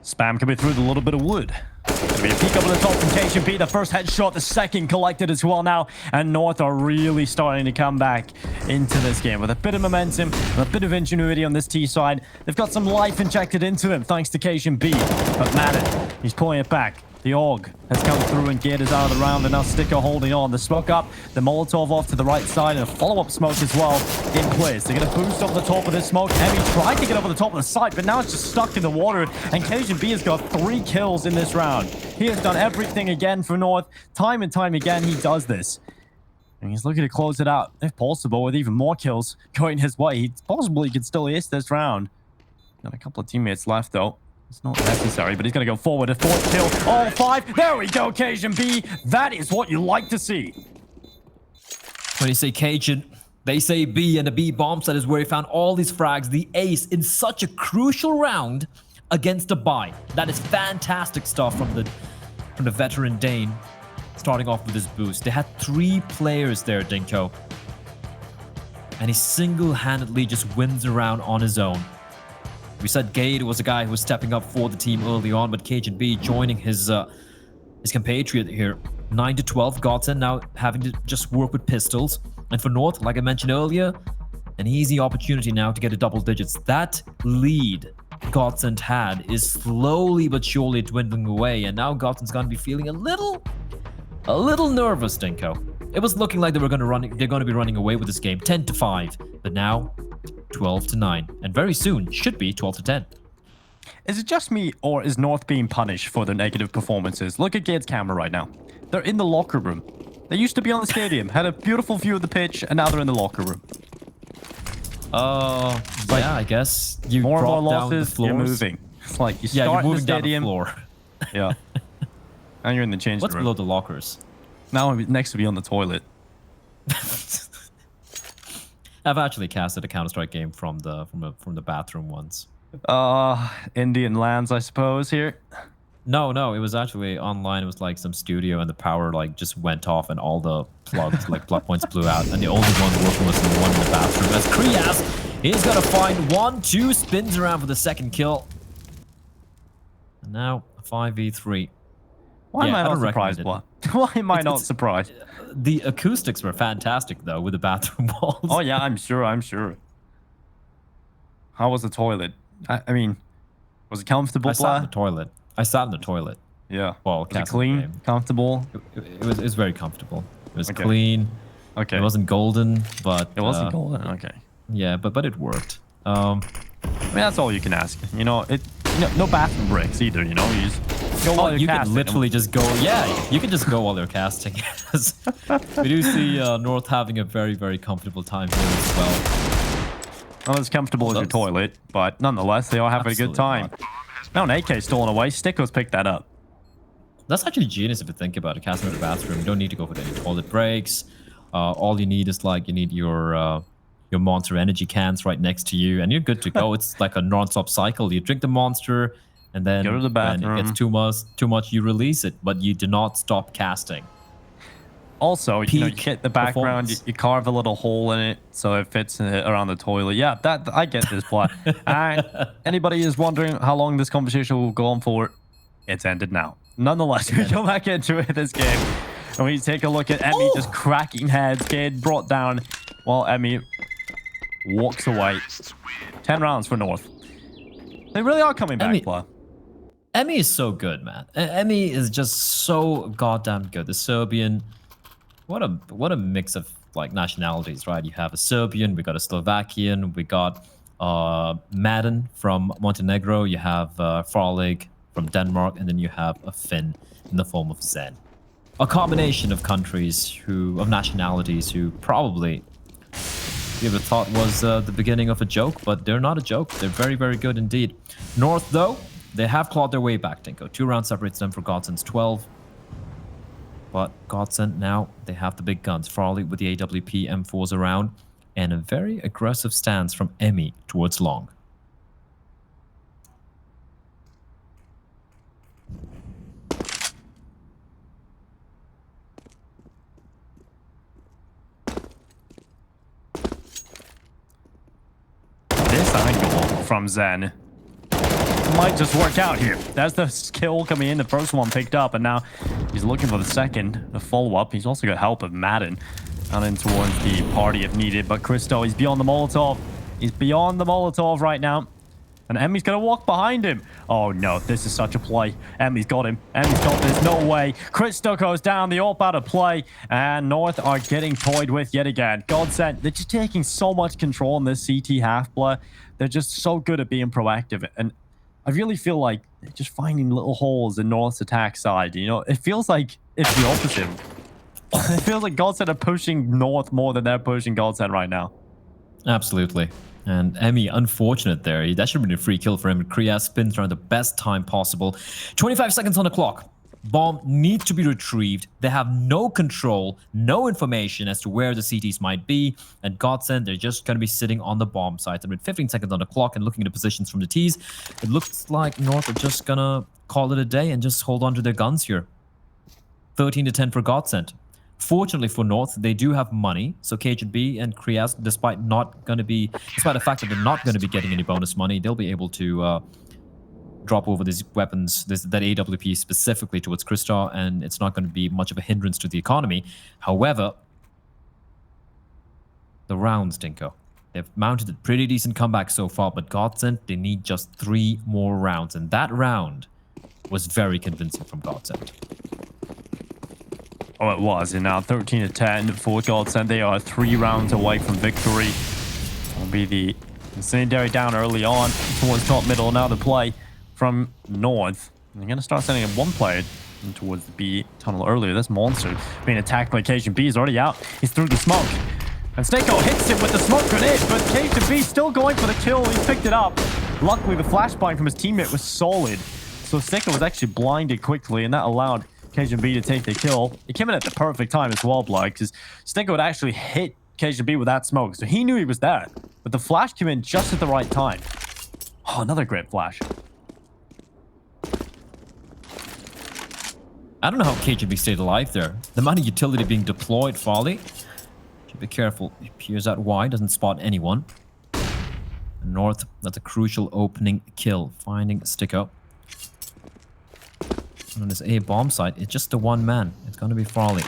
Spam coming through with a little bit of wood. Gonna be a peek over the top from KGP. The first headshot, the second collected as well now. And North are really starting to come back into this game with a bit of momentum, a bit of ingenuity on this T side. They've got some life injected into him thanks to KGP. But Madden, he's pulling it back. The AUG has come through and Gate is out of the round, and now Sticker holding on. The smoke up, the Molotov off to the right side, and a follow-up smoke as well in place. They're going to boost over the top of this smoke. Emmy tried to get over the top of the site, but now it's just stuck in the water, and KGB has got 3 kills in this round. He has done everything again for North. Time and time again, he does this. And he's looking to close it out, if possible, with even more kills going his way. He possibly could still ace this round. Got a couple of teammates left, though. It's not necessary, but he's going to go forward. A 4th kill. All 5. There we go, Cajun B. That is what you like to see. When you say Cajun, they say B, and the B bomb site is where he found all these frags. The ace in such a crucial round against a buy. That is fantastic stuff from the veteran Dane, starting off with his boost. They had 3 players there, Dinko. And he single-handedly just wins around on his own. We said Gade was a guy who was stepping up for the team early on, but Cajun B joining his compatriot here. 9-12, GODSENT now having to just work with pistols. And for North, like I mentioned earlier, an easy opportunity now to get to double digits. That lead GODSENT had is slowly but surely dwindling away, and now GODSENT's going to be feeling a little nervous, Dinko. It was looking like they're going to be running away with this game, 10-5, but now 12-9, and very soon should be 12-10. Is it just me, or is North being punished for their negative performances? Look at Gade's camera right now. They're in the locker room. They used to be on the stadium, had a beautiful view of the pitch, and now they're in the locker room. Yeah, I guess you more and more brought down the losses, floors. you're moving. It's like you Yeah, start you're in the moving down the stadium. floor. Yeah. And you're in the changing What's room. below the lockers? Now I'm next to be on the toilet. I've actually casted a Counter-Strike game from the bathroom once. Indian lands, I suppose, here. No, it was actually online. It was like some studio, and the power like just went off, and all the plugs, like plug points, blew out, and the only one working was the one in the bathroom. As Krias, he's gonna find 1-2, spins around for the second kill, and now 5v3. Why am I I not don't surprised, recommend Why am I not it's- surprised? The acoustics were fantastic though with the bathroom walls. Oh, yeah, I'm sure. How was the toilet? I mean, was it comfortable, I sat in the Blah? toilet. I sat in the toilet. Yeah. Well, was it casting the clean? game. Comfortable? It was very comfortable. It was Okay. clean. Okay. It wasn't golden, but It wasn't golden. Okay. Yeah, but it worked. I mean, that's all you can ask. You know, no bathroom breaks either. You know, you just go while you're You can casting. literally just go. Yeah, you can just go while they're casting. We do see North having a very, very comfortable time here as well. Not as comfortable as your That's- toilet, but nonetheless, they are having a good Absolutely time. Now an AK stolen away. Sticko's picked that up. That's actually genius if you think about it. Casting in the bathroom, you don't need to go for any toilet breaks. All you need is like you need your monster energy cans right next to you, and you're good to go. It's like a non-stop cycle. You drink the monster, and then Go to the when it bathroom. gets too much, you release it, but you do not stop casting. Also, you know, you Peak hit the background, you, performance. you carve a little hole in it so it fits around the toilet. Yeah, that I get this plot. And anybody is wondering how long this conversation will go on for, it's ended now. Nonetheless, we go back into it this game, and we take a look at Emmy just cracking heads, getting brought down, while Emmy walks away. 10 rounds for North. They really are coming back, Emmy- Blah. Emmy is so good, man. Emmy is just so goddamn good. The Serbian, what a mix of like nationalities, right? You have a Serbian, we got a Slovakian, we got Madden from Montenegro, you have Farlig from Denmark, and then you have a Finn in the form of Zen. A combination of countries of nationalities who probably you ever thought was the beginning of a joke, but they're not a joke. They're very, very good indeed. North, though, they have clawed their way back, Dinko. 2 rounds separates them for GODSENT's 12. But GODSENT now, they have the big guns. Farley with the AWP M4s around, and a very aggressive stance from Emmy towards long. This angle from Zen might just work out here. That's the skill coming in. The first one picked up, and now he's looking for the second, the follow-up. He's also got help of Madden out in towards the party if needed. But Christo, he's beyond the Molotov. He's beyond the Molotov right now. And Emmy's going to walk behind him. Oh, no. This is such a play. Emmy's got him. Emmy's got this. No way. Christo goes down. The AWP out of play. And North are getting toyed with yet again. GODSENT, they're just taking so much control in this CT half play. They're just so good at being proactive. And I really feel like they're just finding little holes in North's attack side. You know, it feels like it's the opposite. It feels like GODSENT are pushing North more than they're pushing GODSENT right now. Absolutely. And Emmy, unfortunate there. That should have been a free kill for him. Kriya spins around the best time possible. 25 seconds on the clock. Bomb needs to be retrieved. They have no control, no information as to where the CTs might be. And GODSENT, they're just going to be sitting on the bomb site. And with 15 seconds on the clock and looking at the positions from the Ts, it looks like North are just going to call it a day and just hold on to their guns here. 13-10 for GODSENT. Fortunately for North, they do have money. So KGB and Krias, despite the fact that they're not going to be getting any bonus money, they'll be able to drop over these weapons, that AWP specifically towards Kristar, and it's not going to be much of a hindrance to the economy. However, the rounds, Dinko. They've mounted a pretty decent comeback so far, but GODSENT, they need just 3 more rounds, and that round was very convincing from GODSENT. Oh, it was. And now 13-10 for GODSENT. They are 3 rounds away from victory. Will be the incendiary down early on towards top middle. Now the play from North. They're going to start sending in one player towards the B tunnel earlier. This monster being attacked by KGB is already out. He's through the smoke. And Steko hits him with the smoke grenade, but KGB still going for the kill. He picked it up. Luckily, the flashbang from his teammate was solid. So Steko was actually blinded quickly, and that allowed KGB to take the kill. It came in at the perfect time as well, Blood, because Steko had actually hit KGB with that smoke, so he knew he was there. But the flash came in just at the right time. Oh, another great flash. I don't know how KGB stayed alive there. The amount of utility being deployed, Farley. Should be careful. He peers out wide, doesn't spot anyone. North, that's a crucial opening kill. Finding Sticko. And on this A bomb site, it's just the one man. It's going to be Farley.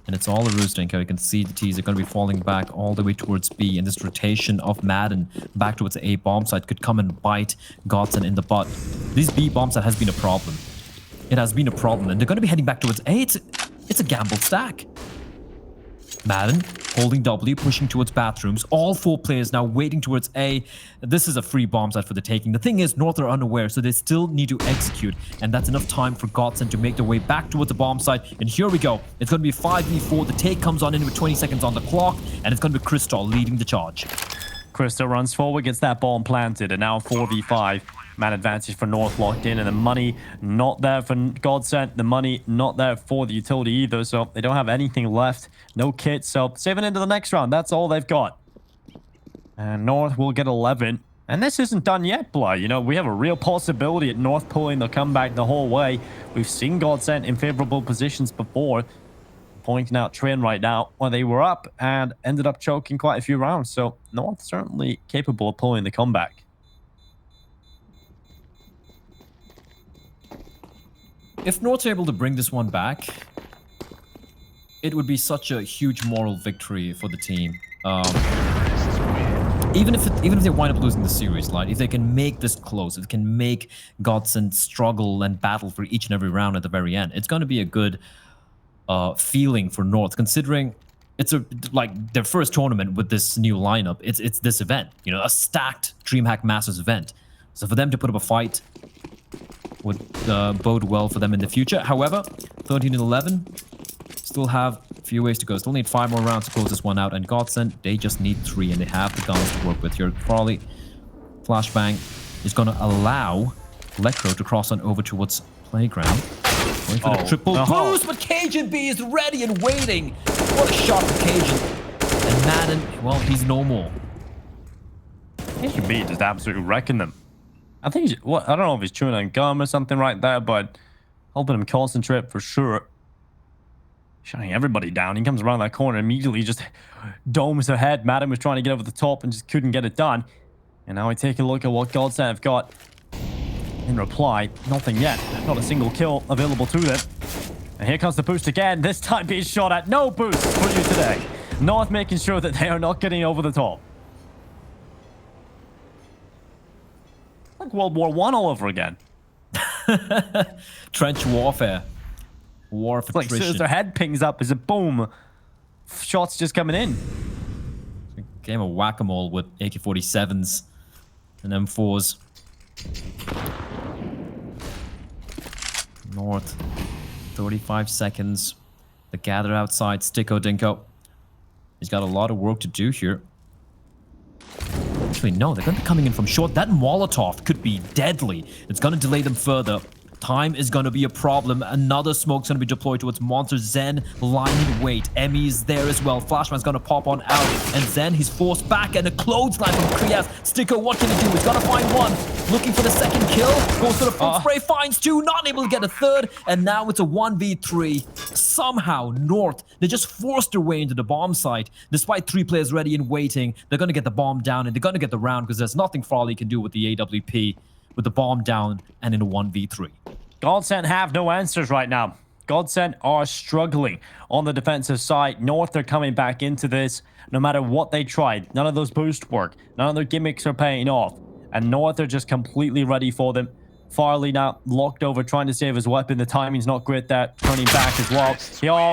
And it's all a Roostinko. You can see the T's are going to be falling back all the way towards B. And this rotation of Madden back towards the A bomb site could come and bite GODSENT in the butt. This B bomb site has been a problem. It has been a problem. And they're going to be heading back towards A. It's a gamble stack. Madden holding W, pushing towards bathrooms. All 4 players now waiting towards A. This is a free bomb site for the taking. The thing is, North are unaware, so they still need to execute. And that's enough time for GODSENT to make their way back towards the bomb site. And here we go. It's going to be 5v4. The take comes on in with 20 seconds on the clock. And it's going to be Crystal leading the charge. Crystal runs forward, gets that bomb planted, and now 4v5. Man advantage for North locked in, and the money not there for GODSENT. The money not there for the utility either, so they don't have anything left. No kit, so saving into the next round. That's all they've got. And North will get 11. And this isn't done yet, Blood. You know, we have a real possibility at North pulling the comeback the whole way. We've seen GODSENT in favorable positions before. Pointing out Train right now, where they were up and ended up choking quite a few rounds. So North certainly capable of pulling the comeback. If North's able to bring this one back, it would be such a huge moral victory for the team. Even if they wind up losing the series, like if they can make this close, if they can make GODSENT struggle and battle for each and every round at the very end, it's going to be a good feeling for North, considering it's like their first tournament with this new lineup. It's this event, you know, a stacked DreamHack Masters event. So for them to put up a fight would bode well for them in the future. However, 13-11, still have a few ways to go. Still need 5 more rounds to close this one out. And GODSENT, they just need 3, and they have the guns to work with here. Farley, flashbang is going to allow Electro to cross on over towards Playground. Going for the triple boost, but KGB is ready and waiting. What a shot for Cajun. And Madden, well, he's no more. KGB just absolutely wrecking them. I think he's, I don't know if he's chewing on gum or something like that, but helping him concentrate for sure. Shutting everybody down. He comes around that corner immediately, just domes ahead. Madden was trying to get over the top and just couldn't get it done. And now we take a look at what GODSENT have got. In reply, nothing yet. Not a single kill available to them. And here comes the boost again. This time being shot at. No boost for you today. North making sure that they are not getting over the top. Like World War I all over again. Trench warfare. War of Like, as soon as their head pings up, is a boom. Shots just coming in. A game of whack-a-mole with AK-47s and M4s. North, 35 seconds. The gather outside. Sticko Dinko. He's got a lot of work to do here. Actually, no, they're going to be coming in from short. That Molotov could be deadly. It's going to delay them further. Time is going to be a problem. Another smoke's going to be deployed towards Monster. Zen lying in wait. Emmy's there as well. Flashman's going to pop on out. And Zen, he's forced back. And a clothesline from Krias. Sticko, what can he do? He's going to find one. Looking for the second kill. Goes for the front spray. Finds 2. Not able to get a third. And now it's a 1v3. Somehow, North, they just forced their way into the bomb site. Despite 3 players ready and waiting, they're going to get the bomb down. And they're going to get the round because there's nothing Farley can do with the AWP. With the bomb down and in a 1v3. GODSENT have no answers right now. GODSENT are struggling on the defensive side. North are coming back into this no matter what they tried. None of those boosts work. None of their gimmicks are paying off. And North are just completely ready for them. Farley now locked over, trying to save his weapon. The timing's not great there. Turning back as well.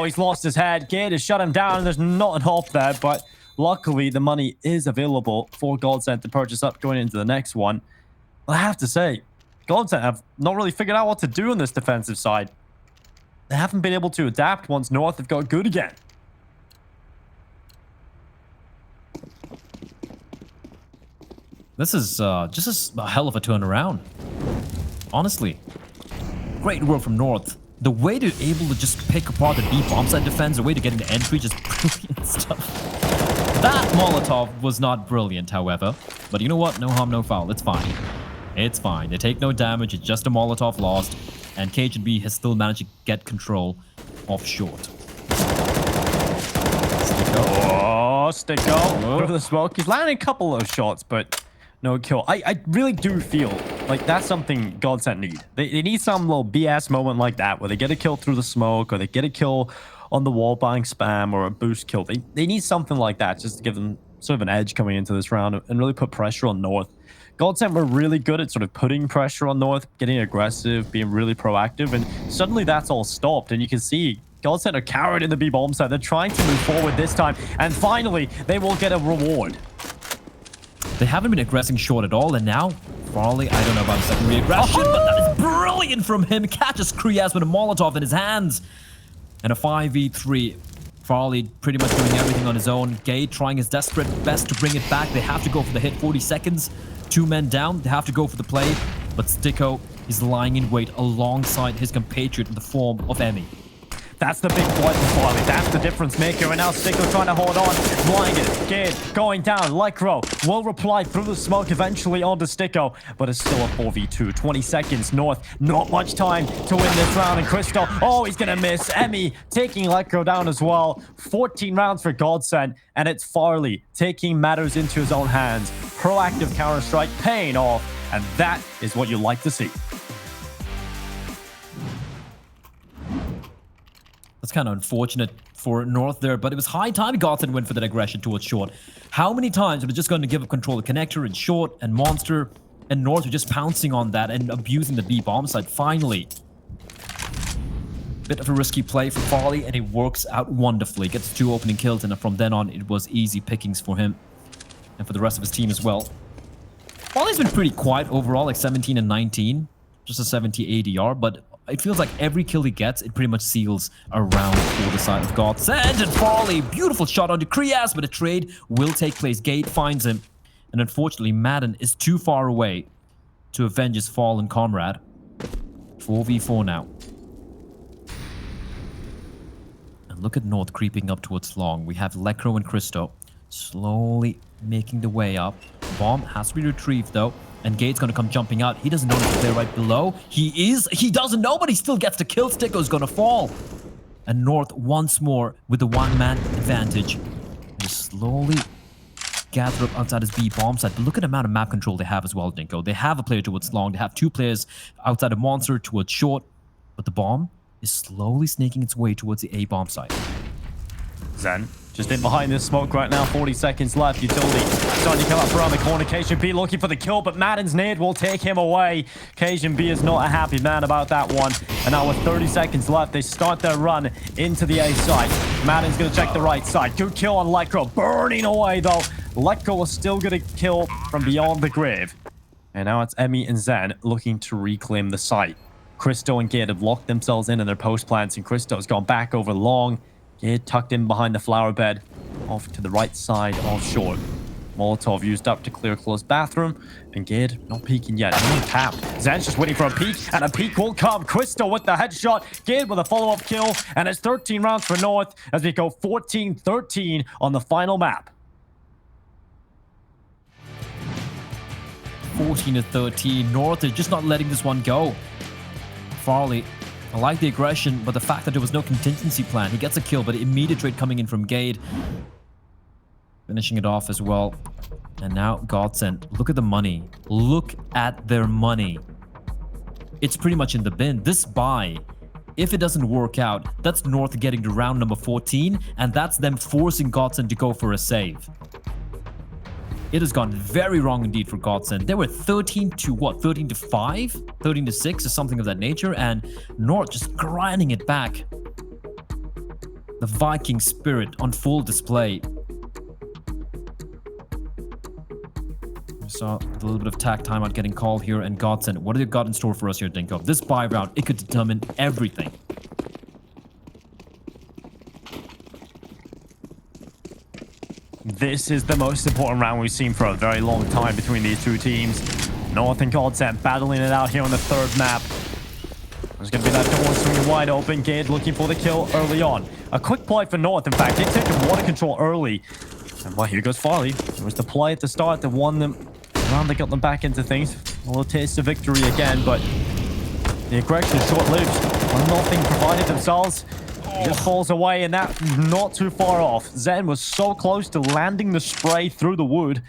He's lost his head. Gate has shut him down. There's not an off there, but luckily the money is available for GODSENT to purchase up going into the next one. I have to say, GODSENT have not really figured out what to do on this defensive side. They haven't been able to adapt once North have got good again. This is just a hell of a turnaround. Honestly. Great work from North. The way they're able to just pick apart the B bomb site defense, the way to get into entry, just brilliant stuff. That Molotov was not brilliant, however. But you know what? No harm, no foul. It's fine. It's fine. They take no damage. It's just a Molotov lost. And KGB has still managed to get control of short. Oh, Sticko. Through the smoke. He's landing a couple of shots, but no kill. I really do feel like that's something GODSENT need. They need some little BS moment like that where they get a kill through the smoke or they get a kill on the wall buying spam or a boost kill. They need something like that just to give them sort of an edge coming into this round and really put pressure on North. GODSENT were really good at sort of putting pressure on North, getting aggressive, being really proactive, and suddenly that's all stopped. And you can see GODSENT are carried in the B bomb side. They're trying to move forward this time, and finally they will get a reward. They haven't been aggressing short at all, and now Farley, I don't know about a secondary aggression, but that is brilliant from him. Catches Krias with a Molotov in his hands. And a 5v3. Farley pretty much doing everything on his own. Gade trying his desperate best to bring it back. They have to go for the hit. 40 seconds. 2 men down. They have to go for the play. But Sticko is lying in wait alongside his compatriot in the form of Emmy. That's the big point for Farley. That's the difference maker. And now Sticko trying to hold on. Blinded. Gade going down. Lycro will reply through the smoke eventually onto Sticko. But it's still a 4v2. 20 seconds North. Not much time to win this round. And Crystal, oh, he's going to miss. Emmy taking Lycro down as well. 14 rounds for GODSENT. And it's Farley taking matters into his own hands. Proactive Counter-Strike paying off. And that is what you like to see. That's kind of unfortunate for North there, but it was high time GODSENT went for that aggression towards short. How many times are they just going to give up control of connector and short and monster, and North are just pouncing on that and abusing the B bomb side? Finally, bit of a risky play for Farley, and it works out wonderfully. Gets 2 opening kills, and from then on, it was easy pickings for him and for the rest of his team as well. Farley's been pretty quiet overall, like 17 and 19, just a 70 ADR, but it feels like every kill he gets, it pretty much seals a round for the side of GODSENT. And Farley, beautiful shot onto Krias, but a trade will take place. Gade finds him. And unfortunately, Madden is too far away to avenge his fallen comrade. 4v4 now. And look at North creeping up towards long. We have Lecro and Christo slowly making the way up. Bomb has to be retrieved, though. And Gade's going to come jumping out. He doesn't know if they're right below. He doesn't know, but he still gets the kill. Sticko's going to fall. And North once more with the one-man advantage. They slowly gather up outside his B bomb site. But look at the amount of map control they have as well, Dinko. They have a player towards long. They have 2 players outside of monster towards short. But the bomb is slowly snaking its way towards the A bomb site. Zen just in behind this smoke right now. 40 seconds left. Utility starting to come up around the corner. KGB looking for the kill, but Madden's nade will take him away. KGB is not a happy man about that one. And now with 30 seconds left, they start their run into the A side. Madden's going to check the right side. Good kill on Lycro. Burning away, though. Lycro is still going to kill from beyond the grave. And now it's Emmy and Zen looking to reclaim the site. Christo and Gade have locked themselves in their post plants, and Christo's gone back over long. Gade tucked in behind the flower bed, off to the right side of short. Molotov used up to clear close bathroom, and Gade not peeking yet. Tapped. Zen's just waiting for a peek, and a peek will come. Christo with the headshot. Gade with a follow-up kill, and it's 13 rounds for North as we go 14-13 on the final map. 14-13. North is just not letting this one go. Farley, I like the aggression, but the fact that there was no contingency plan. He gets a kill, but immediate trade coming in from Gade. Finishing it off as well. And now GODSENT. Look at the money. Look at their money. It's pretty much in the bin. This buy, if it doesn't work out, that's North getting to round number 14, and that's them forcing GODSENT to go for a save. It has gone very wrong indeed for GODSENT. They were 13 to what? 13 to 5? 13 to 6 or something of that nature. And North just grinding it back. The Viking spirit on full display. We saw a little bit of tack timeout getting called here. And GODSENT, what do they got in store for us here, Dinko? This buy round, it could determine everything. This is the most important round we've seen for a very long time between these two teams. North and GODSENT battling it out here on the 3rd map. There's going to be that door swinging wide open. Gade looking for the kill early on. A quick play for North. In fact, they take water control early. And well, here goes Farley. It was the play at the start that won them. Around they got them back into things. A little taste of victory again, but the aggression is short-lived. When nothing provided themselves. He just falls away, and that not too far off. Zen was so close to landing the spray through the wood.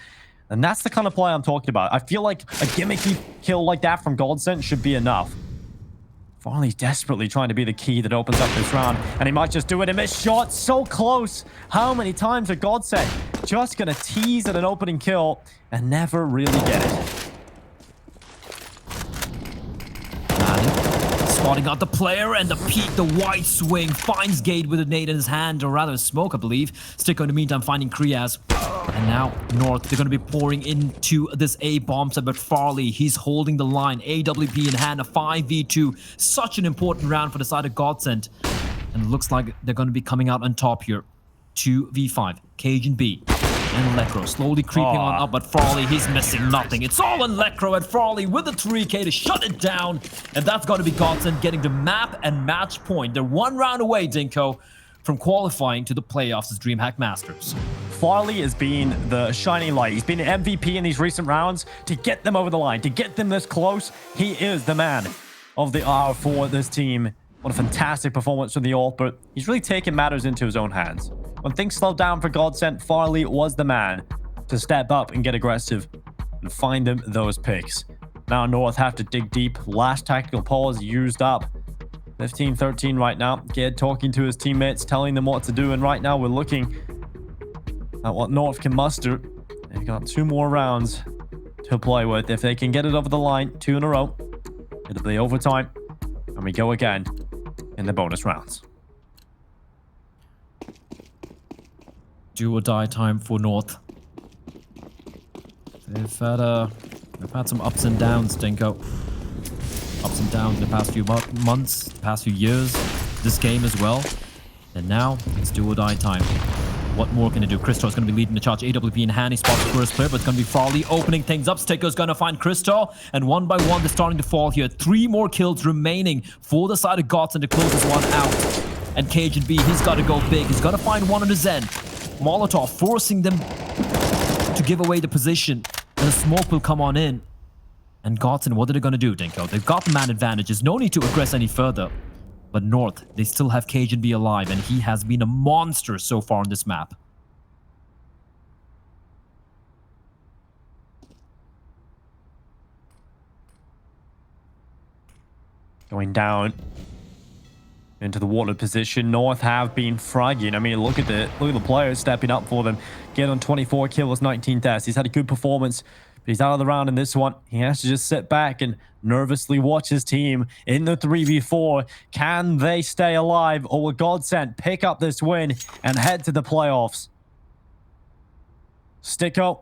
And that's the kind of play I'm talking about. I feel like a gimmicky kill like that from GODSENT should be enough. Farley's desperately trying to be the key that opens up this round, and he might just do it. A missed shot, so close. How many times are GODSENT just gonna tease at an opening kill and never really get it? Spotting out the player, and the peak, the wide swing, finds Gate with a nade in his hand, or rather smoke, I believe. Stick in the meantime finding Kriaz. And now North, they're going to be pouring into this A bomb site, but Farley, he's holding the line. AWP in hand, a 5v2. Such an important round for the side of GODSENT. And it looks like they're going to be coming out on top here. 2v5, Cajun B. And Lecro slowly creeping on up, but Farley, he's missing nothing. It's all on Lecro and Farley with the 3K to shut it down. And that's going to be GODSENT getting the map and match point. They're one round away, Dinko, from qualifying to the playoffs as DreamHack Masters. Farley has been the shining light. He's been an MVP in these recent rounds to get them over the line, to get them this close. He is the man of the hour for this team. What a fantastic performance from the ult, but he's really taken matters into his own hands. When things slowed down for GODSENT, Farley was the man to step up and get aggressive and find them those picks. Now North have to dig deep. Last tactical pause used up. 15-13 right now. Ged talking to his teammates, telling them what to do, and right now we're looking at what North can muster. They've got 2 more rounds to play with. If they can get it over the line, 2 in a row, it'll be overtime, and we go again in the bonus rounds. Do or die time for North. They've had some ups and downs, Dinko. Ups and downs in the past few months, the past few years, this game as well. And now it's do or die time. What more can they do? Christo is going to be leading the charge. AWP in hand. He spots the first player, but it's going to be Farley opening things up. Sticker's going to find Christo. And one by one, they're starting to fall here. 3 more kills remaining for the side of GODSENT to close this one out. And Cajun B, he's got to go big. He's got to find one on his end. Molotov forcing them to give away the position. And the smoke will come on in. And GODSENT, what are they going to do, Dinko? They've got the man advantage. There's no need to aggress any further. But North, they still have Cajun B alive, and he has been a monster so far on this map. Going down into the water position. North have been fragging. I mean, look at the players stepping up for them. Get on 24 kills, 19 deaths. He's had a good performance. But he's out of the round in this one. He has to just sit back and nervously watch his team in the 3v4. Can they stay alive, or will GODSENT pick up this win and head to the playoffs? Sticko,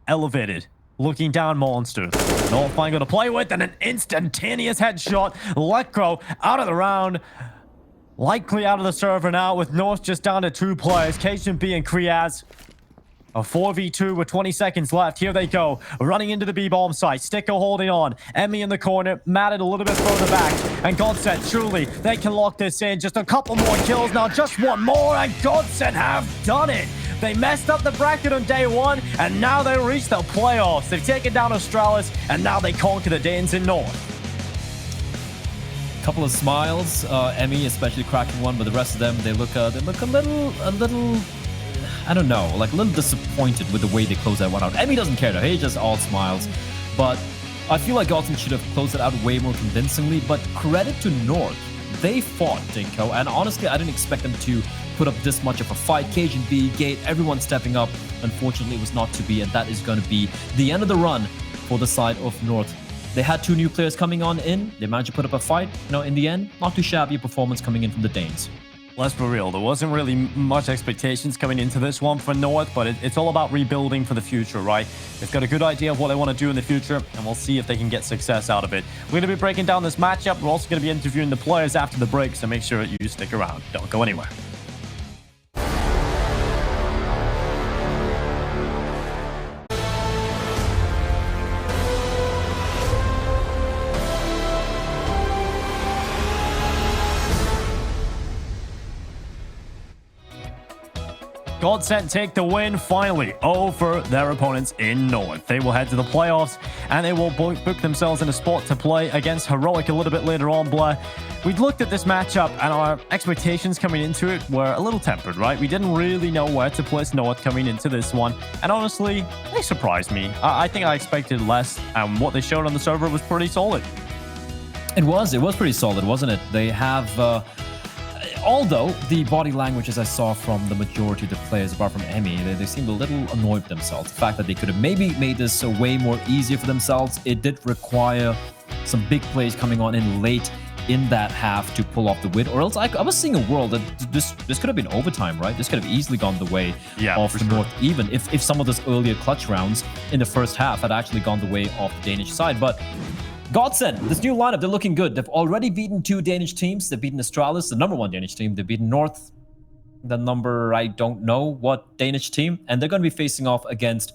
elevated, looking down Monster. North fine going to play with, and an instantaneous headshot. Lecro out of the round. Likely out of the server now, with North just down to 2 players. Cajun B and Kriaz. A 4v2 with 20 seconds left. Here they go. Running into the B-bomb site. Sticko holding on. Emmy in the corner. Matted a little bit further back. And GODSENT, truly, they can lock this in. Just a couple more kills now. Just 1 more. And GODSENT have done it. They messed up the bracket on day 1. And now they reach the playoffs. They've taken down Australis. And now they conquer the Danes in North. Couple of smiles. Emmy especially cracking one. But the rest of them, they look a little... I don't know, like a little disappointed with the way they close that one out. Emmy doesn't care though, he just all smiles. But I feel like GODSENT should have closed it out way more convincingly, but credit to North. They fought, Dinko, and honestly, I didn't expect them to put up this much of a fight. Cajun B, Gate, everyone stepping up. Unfortunately, it was not to be, and that is going to be the end of the run for the side of North. They had 2 new players coming on in. They managed to put up a fight. You know, in the end, not too shabby a performance coming in from the Danes. Let's be real, there wasn't really much expectations coming into this one for North, but it's all about rebuilding for the future, right? They've got a good idea of what they want to do in the future, and we'll see if they can get success out of it. We're going to be breaking down this matchup. We're also going to be interviewing the players after the break, so make sure you stick around. Don't go anywhere. GODSENT take the win finally over their opponents in North. They will head to the playoffs and they will book themselves in a spot to play against Heroic a little bit later on, Blair. We'd looked at this matchup and our expectations coming into it were a little tempered, right? We didn't really know where to place North coming into this one. And honestly, they surprised me. I think I expected less, and what they showed on the server was pretty solid. It was pretty solid, wasn't it? They have... although the body languages I saw from the majority of the players, apart from Emmy, they seemed a little annoyed with themselves. The fact that they could have maybe made this way more easier for themselves, it did require some big plays coming on in late in that half to pull off the win. Or else I was seeing a world that this could have been overtime, right? This could have easily gone the way of the North, even if some of those earlier clutch rounds in the first half had actually gone the way of the Danish side. But GODSENT, this new lineup, they're looking good. They've already beaten 2 Danish teams. They've beaten Astralis, the #1 Danish team. They've beaten North, the number, I don't know what Danish team. And they're going to be facing off against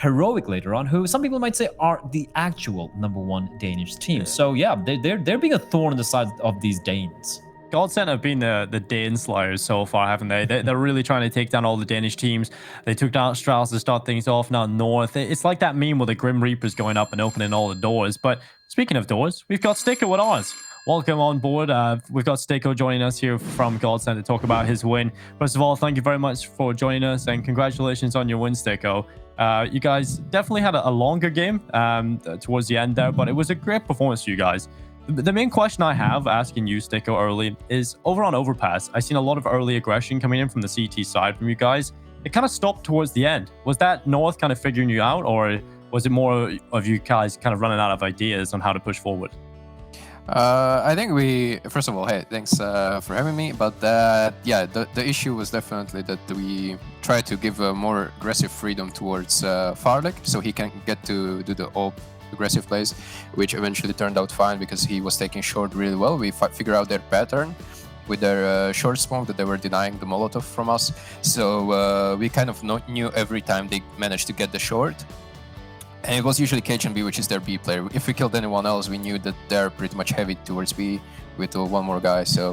Heroic later on, who some people might say are the actual #1 Danish team. So yeah, they're being a thorn in the side of these Danes. GODSENT have been the Dane slayers so far, haven't they? They're really trying to take down all the Danish teams. They took down Strauss to start things off, now North. It's like that meme with the Grim Reapers going up and opening all the doors. But speaking of doors, we've got Sticko with ours. Welcome on board. We've got Sticko joining us here from GODSENT to talk about his win. First of all, thank you very much for joining us and congratulations on your win, Sticko. You guys definitely had a longer game towards the end there, but it was a great performance for you guys. The main question I have asking you, Sticko, early is over on Overpass. I've seen a lot of early aggression coming in from the CT side from you guys. It kind of stopped towards the end. Was that North kind of figuring you out, or was it more of you guys kind of running out of ideas on how to push forward? I think first of all, hey, thanks for having me. But yeah, the issue was definitely that we tried to give a more aggressive freedom towards Farlek, so he can get to do the aggressive plays, which eventually turned out fine because he was taking short really well. We figured out their pattern with their short smoke that they were denying the Molotov from us. So we kind of knew every time they managed to get the short. And it was usually KHNB, which is their B player. If we killed anyone else, we knew that they're pretty much heavy towards B with one more guy. So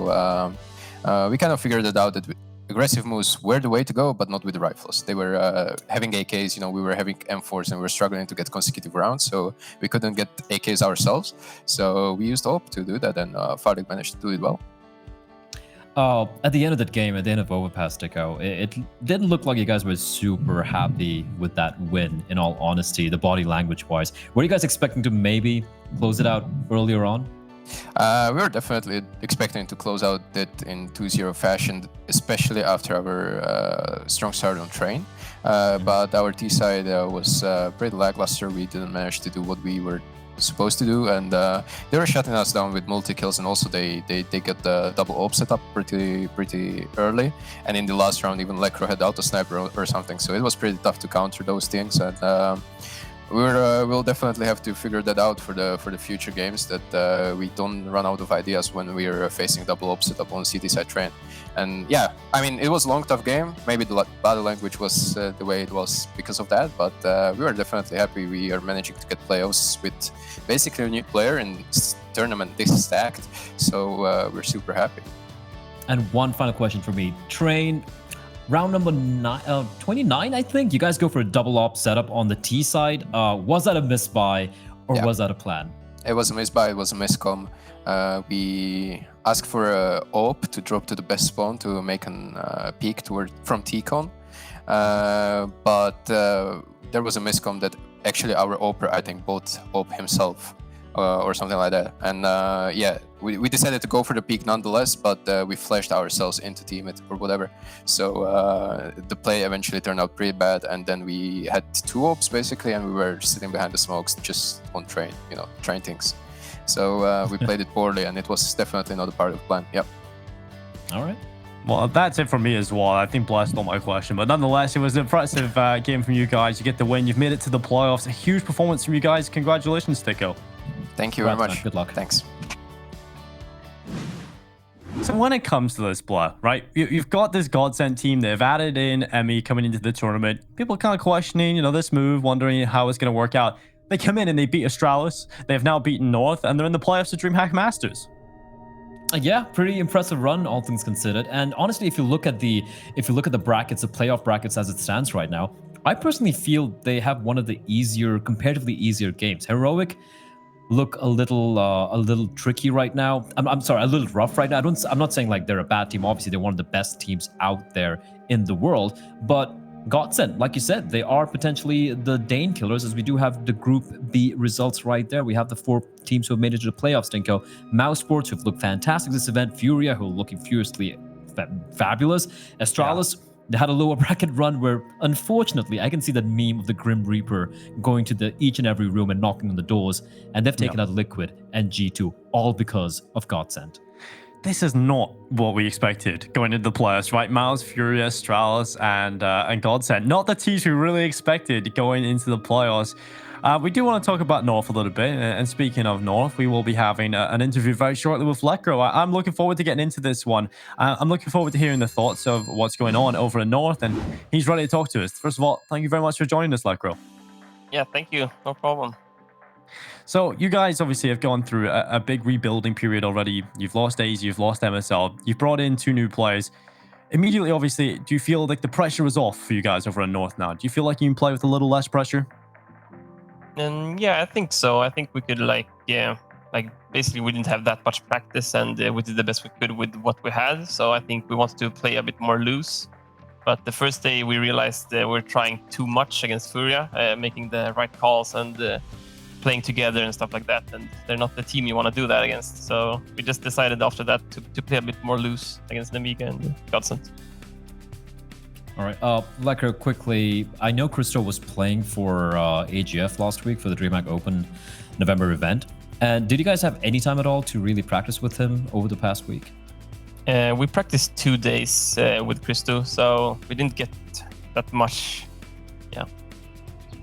we kind of figured it out that aggressive moves were the way to go, but not with the rifles. They were having AKs, you know, we were having M4s and we were struggling to get consecutive rounds, so we couldn't get AKs ourselves. So we used AWP to do that, and Farlek managed to do it well. At the end of that game, at the end of Overpass, Sticko, it didn't look like you guys were super happy with that win, in all honesty, the body language-wise. Were you guys expecting to maybe close it out earlier on? We were definitely expecting to close out it in 2-0 fashion, especially after our strong start on train. But our T side was pretty lackluster. We didn't manage to do what we were supposed to do, and they were shutting us down with multi-kills, and also they got the double AWP set up pretty early, and in the last round even Lekro had auto sniper or something, so it was pretty tough to counter those things. And we'll definitely have to figure that out for the future games, that we don't run out of ideas when we're facing double AWP setup on CT side train. And yeah, I mean, it was a long, tough game. Maybe the body language was the way it was because of that, but we were definitely happy. We are managing to get playoffs with basically a new player and tournament this stacked, so we're super happy. And one final question for me. Train, round number 29, I think. You guys go for a double AWP setup on the T side. Was that a misbuy, or was that a plan? It was a misbuy, it was a miscom. We asked for a AWP to drop to the best spawn to make a peek from T-con. But there was a miscom that actually our AWPer, I think, bought AWP himself. Or something like that, and yeah, we decided to go for the peak nonetheless, but we flashed ourselves into teammate or whatever, so the play eventually turned out pretty bad, and then we had 2 AWPs basically, and we were sitting behind the smokes just on train, you know, trying things. So we played it poorly, and it was definitely not a part of the plan. Yep. All right. Well, that's it from me as well. I think Bless stole my question, but nonetheless, it was an impressive game from you guys. You get the win. You've made it to the playoffs. A huge performance from you guys. Congratulations, Sticko. Thank you very much. Man. Good luck. Thanks. So when it comes to this, Blur, right, you've got this GODSENT team. They've added in Emmy coming into the tournament. People kind of questioning, you know, this move, wondering how it's going to work out. They come in and they beat Astralis. They've now beaten North, and they're in the playoffs of DreamHack Masters. Yeah, pretty impressive run, all things considered. And honestly, if you look at the brackets, the playoff brackets as it stands right now, I personally feel they have one of the comparatively easier games. Heroic look a little tricky right now. I'm sorry, a little rough right now. I'm not saying like they're a bad team. Obviously, they're one of the best teams out there in the world. But GODSENT, like you said, they are potentially the Dane killers, as we do have the Group B results right there. We have the 4 teams who have made it to the playoffs, Stinko. Mouse Sports, who've looked fantastic this event. Furia, who are looking furiously fabulous. Astralis, they had a lower bracket run where, unfortunately, I can see that meme of the Grim Reaper going to each and every room and knocking on the doors, and they've taken out Liquid and G2, all because of GODSENT. This is not what we expected going into the playoffs, right? Mouse, Furia, Astralis, and GODSENT. Not the teams we really expected going into the playoffs. We do want to talk about North a little bit. And speaking of North, we will be having an interview very shortly with Lekro. I'm looking forward to getting into this one. I'm looking forward to hearing the thoughts of what's going on over in North. And he's ready to talk to us. First of all, thank you very much for joining us, Lekro. Yeah, thank you. No problem. So you guys obviously have gone through a big rebuilding period already. You've lost AZE, you've lost MSL, you've brought in 2 new players. Immediately, obviously, do you feel like the pressure was off for you guys over in North now? Do you feel like you can play with a little less pressure? And yeah, I think so. I think we could basically we didn't have that much practice, and we did the best we could with what we had. So I think we wanted to play a bit more loose. But the first day we realized we're trying too much against Furia, making the right calls and playing together and stuff like that. And they're not the team you want to do that against. So we just decided after that to play a bit more loose against Namiga and GODSENT. All right, Lekro, quickly, I know Christo was playing for AGF last week for the DreamHack Open November event. And did you guys have any time at all to really practice with him over the past week? We practiced 2 days with Christo, so we didn't get that much. Yeah.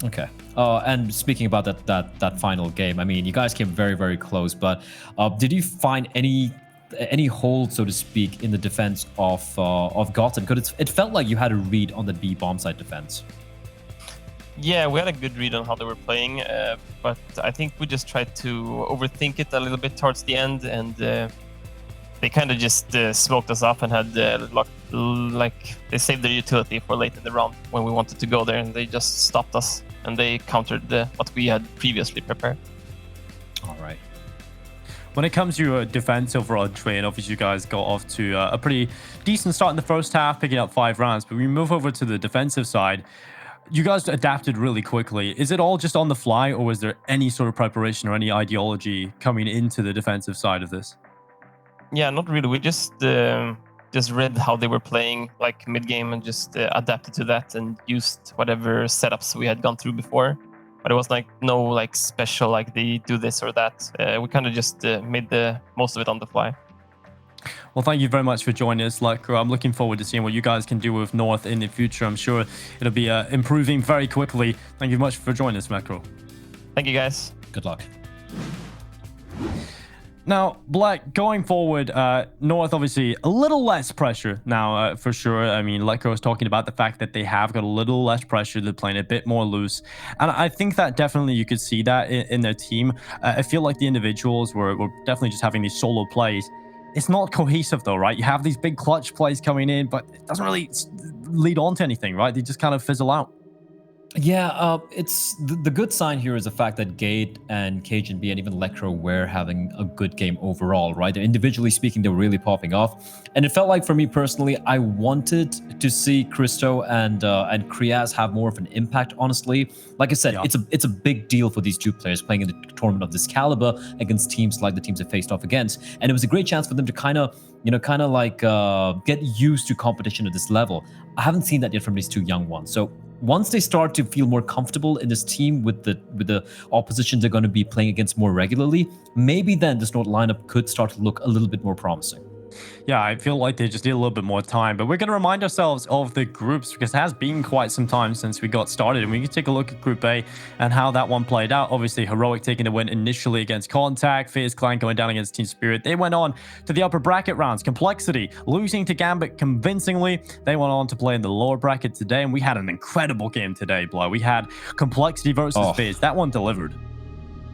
Okay. And speaking about that final game, I mean, you guys came very, very close, but did you find any hold, so to speak, in the defense of GODSENT? Because it felt like you had a read on the B bomb side defense. Yeah, we had a good read on how they were playing, but I think we just tried to overthink it a little bit towards the end, and they kind of just smoked us off and had they saved their utility for late in the round when we wanted to go there, and they just stopped us and they countered what we had previously prepared. All right. When it comes to your defense overall train, obviously you guys got off to a pretty decent start in the first half, picking up 5 rounds. But when we move over to the defensive side, you guys adapted really quickly. Is it all just on the fly, or was there any sort of preparation or any ideology coming into the defensive side of this? Yeah, not really. We just read how they were playing like mid game and just adapted to that and used whatever setups we had gone through before. But it was like no like special like they do this or that. We kind of just made the most of it on the fly. Well, thank you very much for joining us, Lekro. I'm looking forward to seeing what you guys can do with North in the future. I'm sure it'll be improving very quickly. Thank you much for joining us, Lekro. Thank you, guys. Good luck. Now, Black, going forward, North obviously a little less pressure now for sure. I mean, Lekro was talking about the fact that they have got a little less pressure. They're playing a bit more loose. And I think that definitely you could see that in their team. I feel like the individuals were definitely just having these solo plays. It's not cohesive though, right? You have these big clutch plays coming in, but it doesn't really lead on to anything, right? They just kind of fizzle out. Yeah, it's the good sign here is the fact that Gate and Cajun B and even Lekro were having a good game overall, right? Individually speaking, they were really popping off. And it felt like for me personally, I wanted to see Christo and Kriaz have more of an impact, honestly. Like I said, Yeah. it's a big deal for these 2 players playing in the tournament of this caliber against teams like the teams they faced off against. And it was a great chance for them to kind of get used to competition at this level. I haven't seen that yet from these 2 young ones. So once they start to feel more comfortable in this team with the opposition they're going to be playing against more regularly, maybe then this North lineup could start to look a little bit more promising. Yeah, I feel like they just need a little bit more time. But we're going to remind ourselves of the groups because it has been quite some time since we got started. And we can take a look at Group A and how that one played out. Obviously, Heroic taking the win initially against Contact. Fierce Clan going down against Team Spirit. They went on to the upper bracket rounds. Complexity losing to Gambit convincingly. They went on to play in the lower bracket today. And we had an incredible game today, Blow. We had Complexity versus Fierce. That one delivered.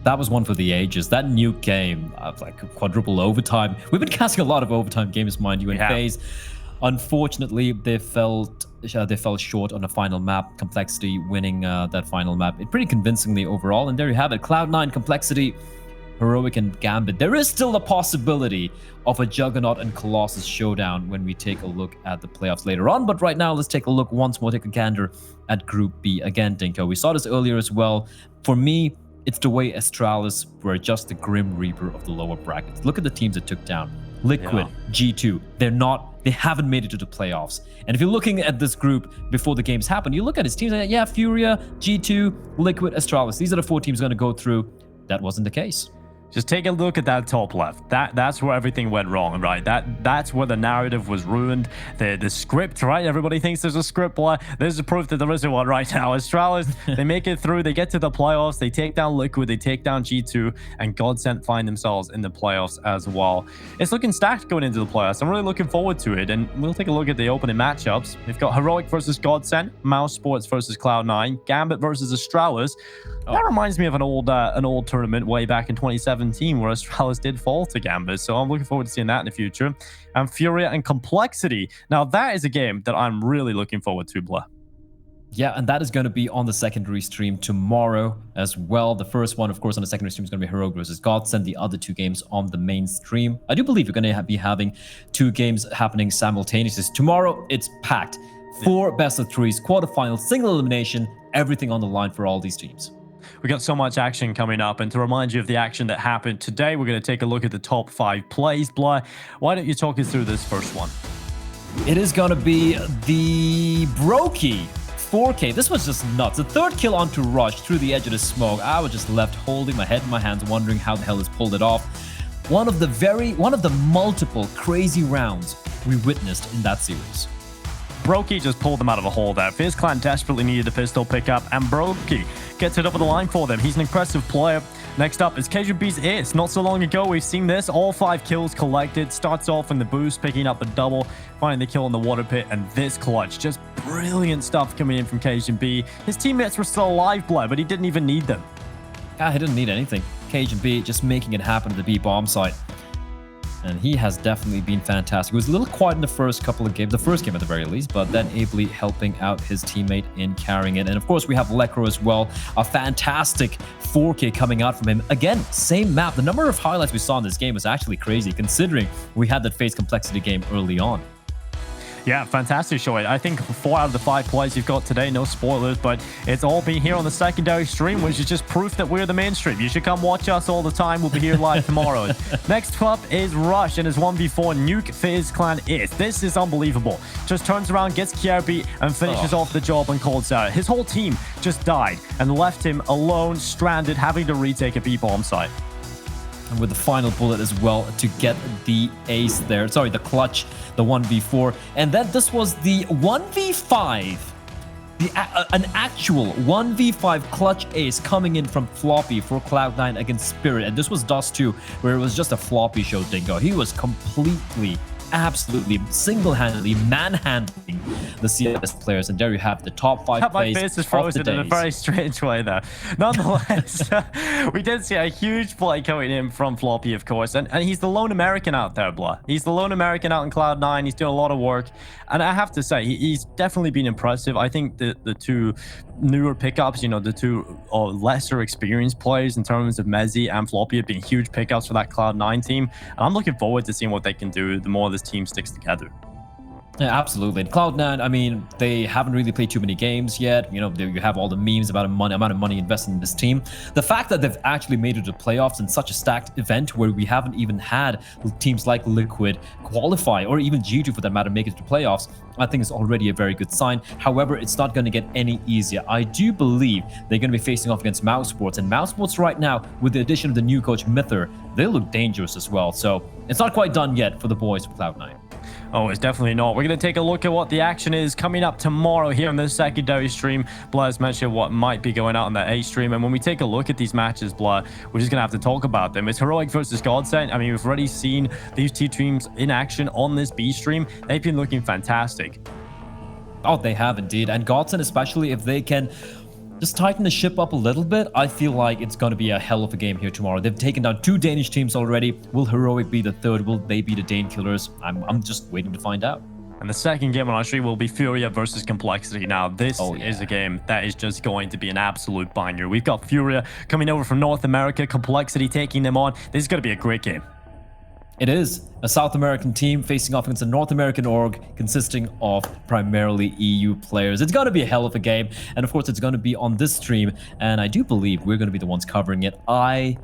That was one for the ages. That new game, like quadruple overtime. We've been casting a lot of overtime games, mind you, in FaZe. Unfortunately, they fell short on the final map. Complexity winning that final map pretty convincingly overall. And there you have it. Cloud9, Complexity, Heroic, and Gambit. There is still a possibility of a Juggernaut and Colossus showdown when we take a look at the playoffs later on. But right now, let's take a look once more, take a gander at Group B. Again, Dinko, we saw this earlier as well. For me, it's the way Astralis were just the Grim Reaper of the lower brackets. Look at the teams it took down. Liquid, G2, they haven't made it to the playoffs. And if you're looking at this group before the games happen, you look at his teams, and yeah, Furia, G2, Liquid, Astralis. These are the 4 teams going to go through. That wasn't the case. Just take a look at that top left. That's where everything went wrong, right? That's where the narrative was ruined. The script, right? Everybody thinks there's a script. There's a proof that there isn't one right now. Astralis, they make it through. They get to the playoffs. They take down Liquid. They take down G2, and GODSENT find themselves in the playoffs as well. It's looking stacked going into the playoffs. I'm really looking forward to it, and we'll take a look at the opening matchups. We've got Heroic versus GODSENT, Mouse Sports versus Cloud9, Gambit versus Astralis. That reminds me of an old tournament way back in 2017 where Astralis did fall to Gambit, so I'm looking forward to seeing that in the future. And Furia and Complexity. Now that is a game that I'm really looking forward to, Blah. Yeah, and that is going to be on the secondary stream tomorrow as well. The first one, of course, on the secondary stream is going to be Heroic versus GODSENT. The other 2 games on the main stream. I do believe we're going to be having 2 games happening simultaneously. Tomorrow, it's packed. 4 best of 3s, quarterfinals, single elimination, everything on the line for all these teams. We got so much action coming up, and to remind you of the action that happened today, we're going to take a look at the top 5 plays. Blah, why don't you talk us through this first one? It is going to be the Brokey 4K. This was just nuts. The 3rd kill onto Rush through the edge of the smoke. I was just left holding my head in my hands, wondering how the hell he's pulled it off. One of the multiple crazy rounds we witnessed in that series. Brokey just pulled them out of a hole there. FaZe Clan desperately needed a pistol pickup, and Brokey gets it over the line for them. He's an impressive player. Next up is KGB's Ace. Not so long ago, we've seen this. All 5 kills collected. Starts off in the boost, picking up the double, finding the kill in the water pit, and this clutch. Just brilliant stuff coming in from KGB. His teammates were still alive, Blair, but he didn't even need them. He didn't need anything. KGB just making it happen at the B bomb site. And he has definitely been fantastic. He was a little quiet in the first couple of games, the first game at the very least, but then ably helping out his teammate in carrying it. And of course, we have Lekro as well. A fantastic 4K coming out from him. Again, same map. The number of highlights we saw in this game was actually crazy, considering we had that FaZe Complexity game early on. Yeah, fantastic show. I think 4 out of the 5 plays you've got today, no spoilers, but it's all been here on the secondary stream, which is just proof that we're the mainstream. You should come watch us all the time. We'll be here live tomorrow. Next up is Rush and his 1v4 nuke FaZe Clan Ace. This is unbelievable. Just turns around, gets Kierby, and finishes off the job on Cold Sarah. His whole team just died and left him alone, stranded, having to retake a B-bomb site. And with the final bullet as well to get the ace there. Sorry, the clutch, the 1v4. And then this was the 1v5. An actual 1v5 clutch ace coming in from Floppy for Cloud9 against Spirit. And this was Dust 2, where it was just a Floppy show, Dingo. He was completely, absolutely, single-handedly manhandling the CS players. And there you have the top 5 plays. My face is frozen in a very strange way there. Nonetheless, we did see a huge play coming in from Floppy, of course. And he's the lone American out there, Blah. He's the lone American out in Cloud9. He's doing a lot of work. And I have to say, he's definitely been impressive. I think the 2 newer pickups, you know, the 2 lesser experienced players in terms of Mezzi and Floppy have been huge pickups for that Cloud9 team. And I'm looking forward to seeing what they can do the more this team sticks together. Yeah, absolutely. And Cloud9, I mean, they haven't really played too many games yet. You know, you have all the memes about the amount of money invested in this team. The fact that they've actually made it to playoffs in such a stacked event where we haven't even had teams like Liquid qualify, or even G2 for that matter, make it to playoffs, I think is already a very good sign. However, it's not going to get any easier. I do believe they're going to be facing off against Mouse Sports. And Mouse Sports right now, with the addition of the new coach Mither, they look dangerous as well. So it's not quite done yet for the boys for Cloud9. Oh, it's definitely not. We're going to take a look at what the action is coming up tomorrow here on the secondary stream. Blair's mentioned what might be going out on the A stream. And when we take a look at these matches, Blair, we're just going to have to talk about them. It's Heroic versus GODSENT. I mean, we've already seen these 2 teams in action on this B stream. They've been looking fantastic. Oh, they have indeed. And GODSENT, especially if they can just tighten the ship up a little bit. I feel like it's going to be a hell of a game here tomorrow. They've taken down 2 Danish teams already. Will Heroic be the third? Will they be the Dane Killers? I'm just waiting to find out. And the second game on our stream will be Furia versus Complexity. Now, this is a game that is just going to be an absolute banger. We've got Furia coming over from North America, Complexity taking them on. This is going to be a great game. It is a South American team facing off against a North American org consisting of primarily EU players. It's going to be a hell of a game. And of course, it's going to be on this stream. And I do believe we're going to be the ones covering it. I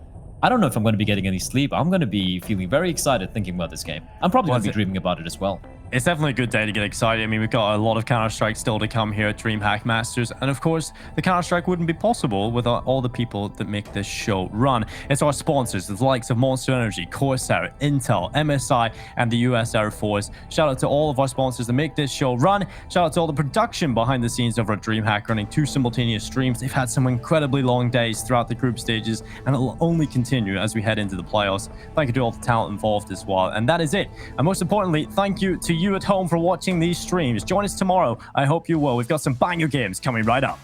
don't know if I'm going to be getting any sleep. I'm going to be feeling very excited thinking about this game. I'm probably going to be dreaming about it as well. It's definitely a good day to get excited. I mean, we've got a lot of Counter-Strike still to come here at DreamHack Masters. And of course, the Counter-Strike wouldn't be possible without all the people that make this show run. It's our sponsors, the likes of Monster Energy, Corsair, Intel, MSI, and the US Air Force. Shout out to all of our sponsors that make this show run. Shout out to all the production behind the scenes over at DreamHack, running 2 simultaneous streams. They've had some incredibly long days throughout the group stages, and it'll only continue as we head into the playoffs. Thank you to all the talent involved as well. And that is it. And most importantly, thank you to you at home for watching these streams. Join us tomorrow. I hope you will. We've got some banger games coming right up.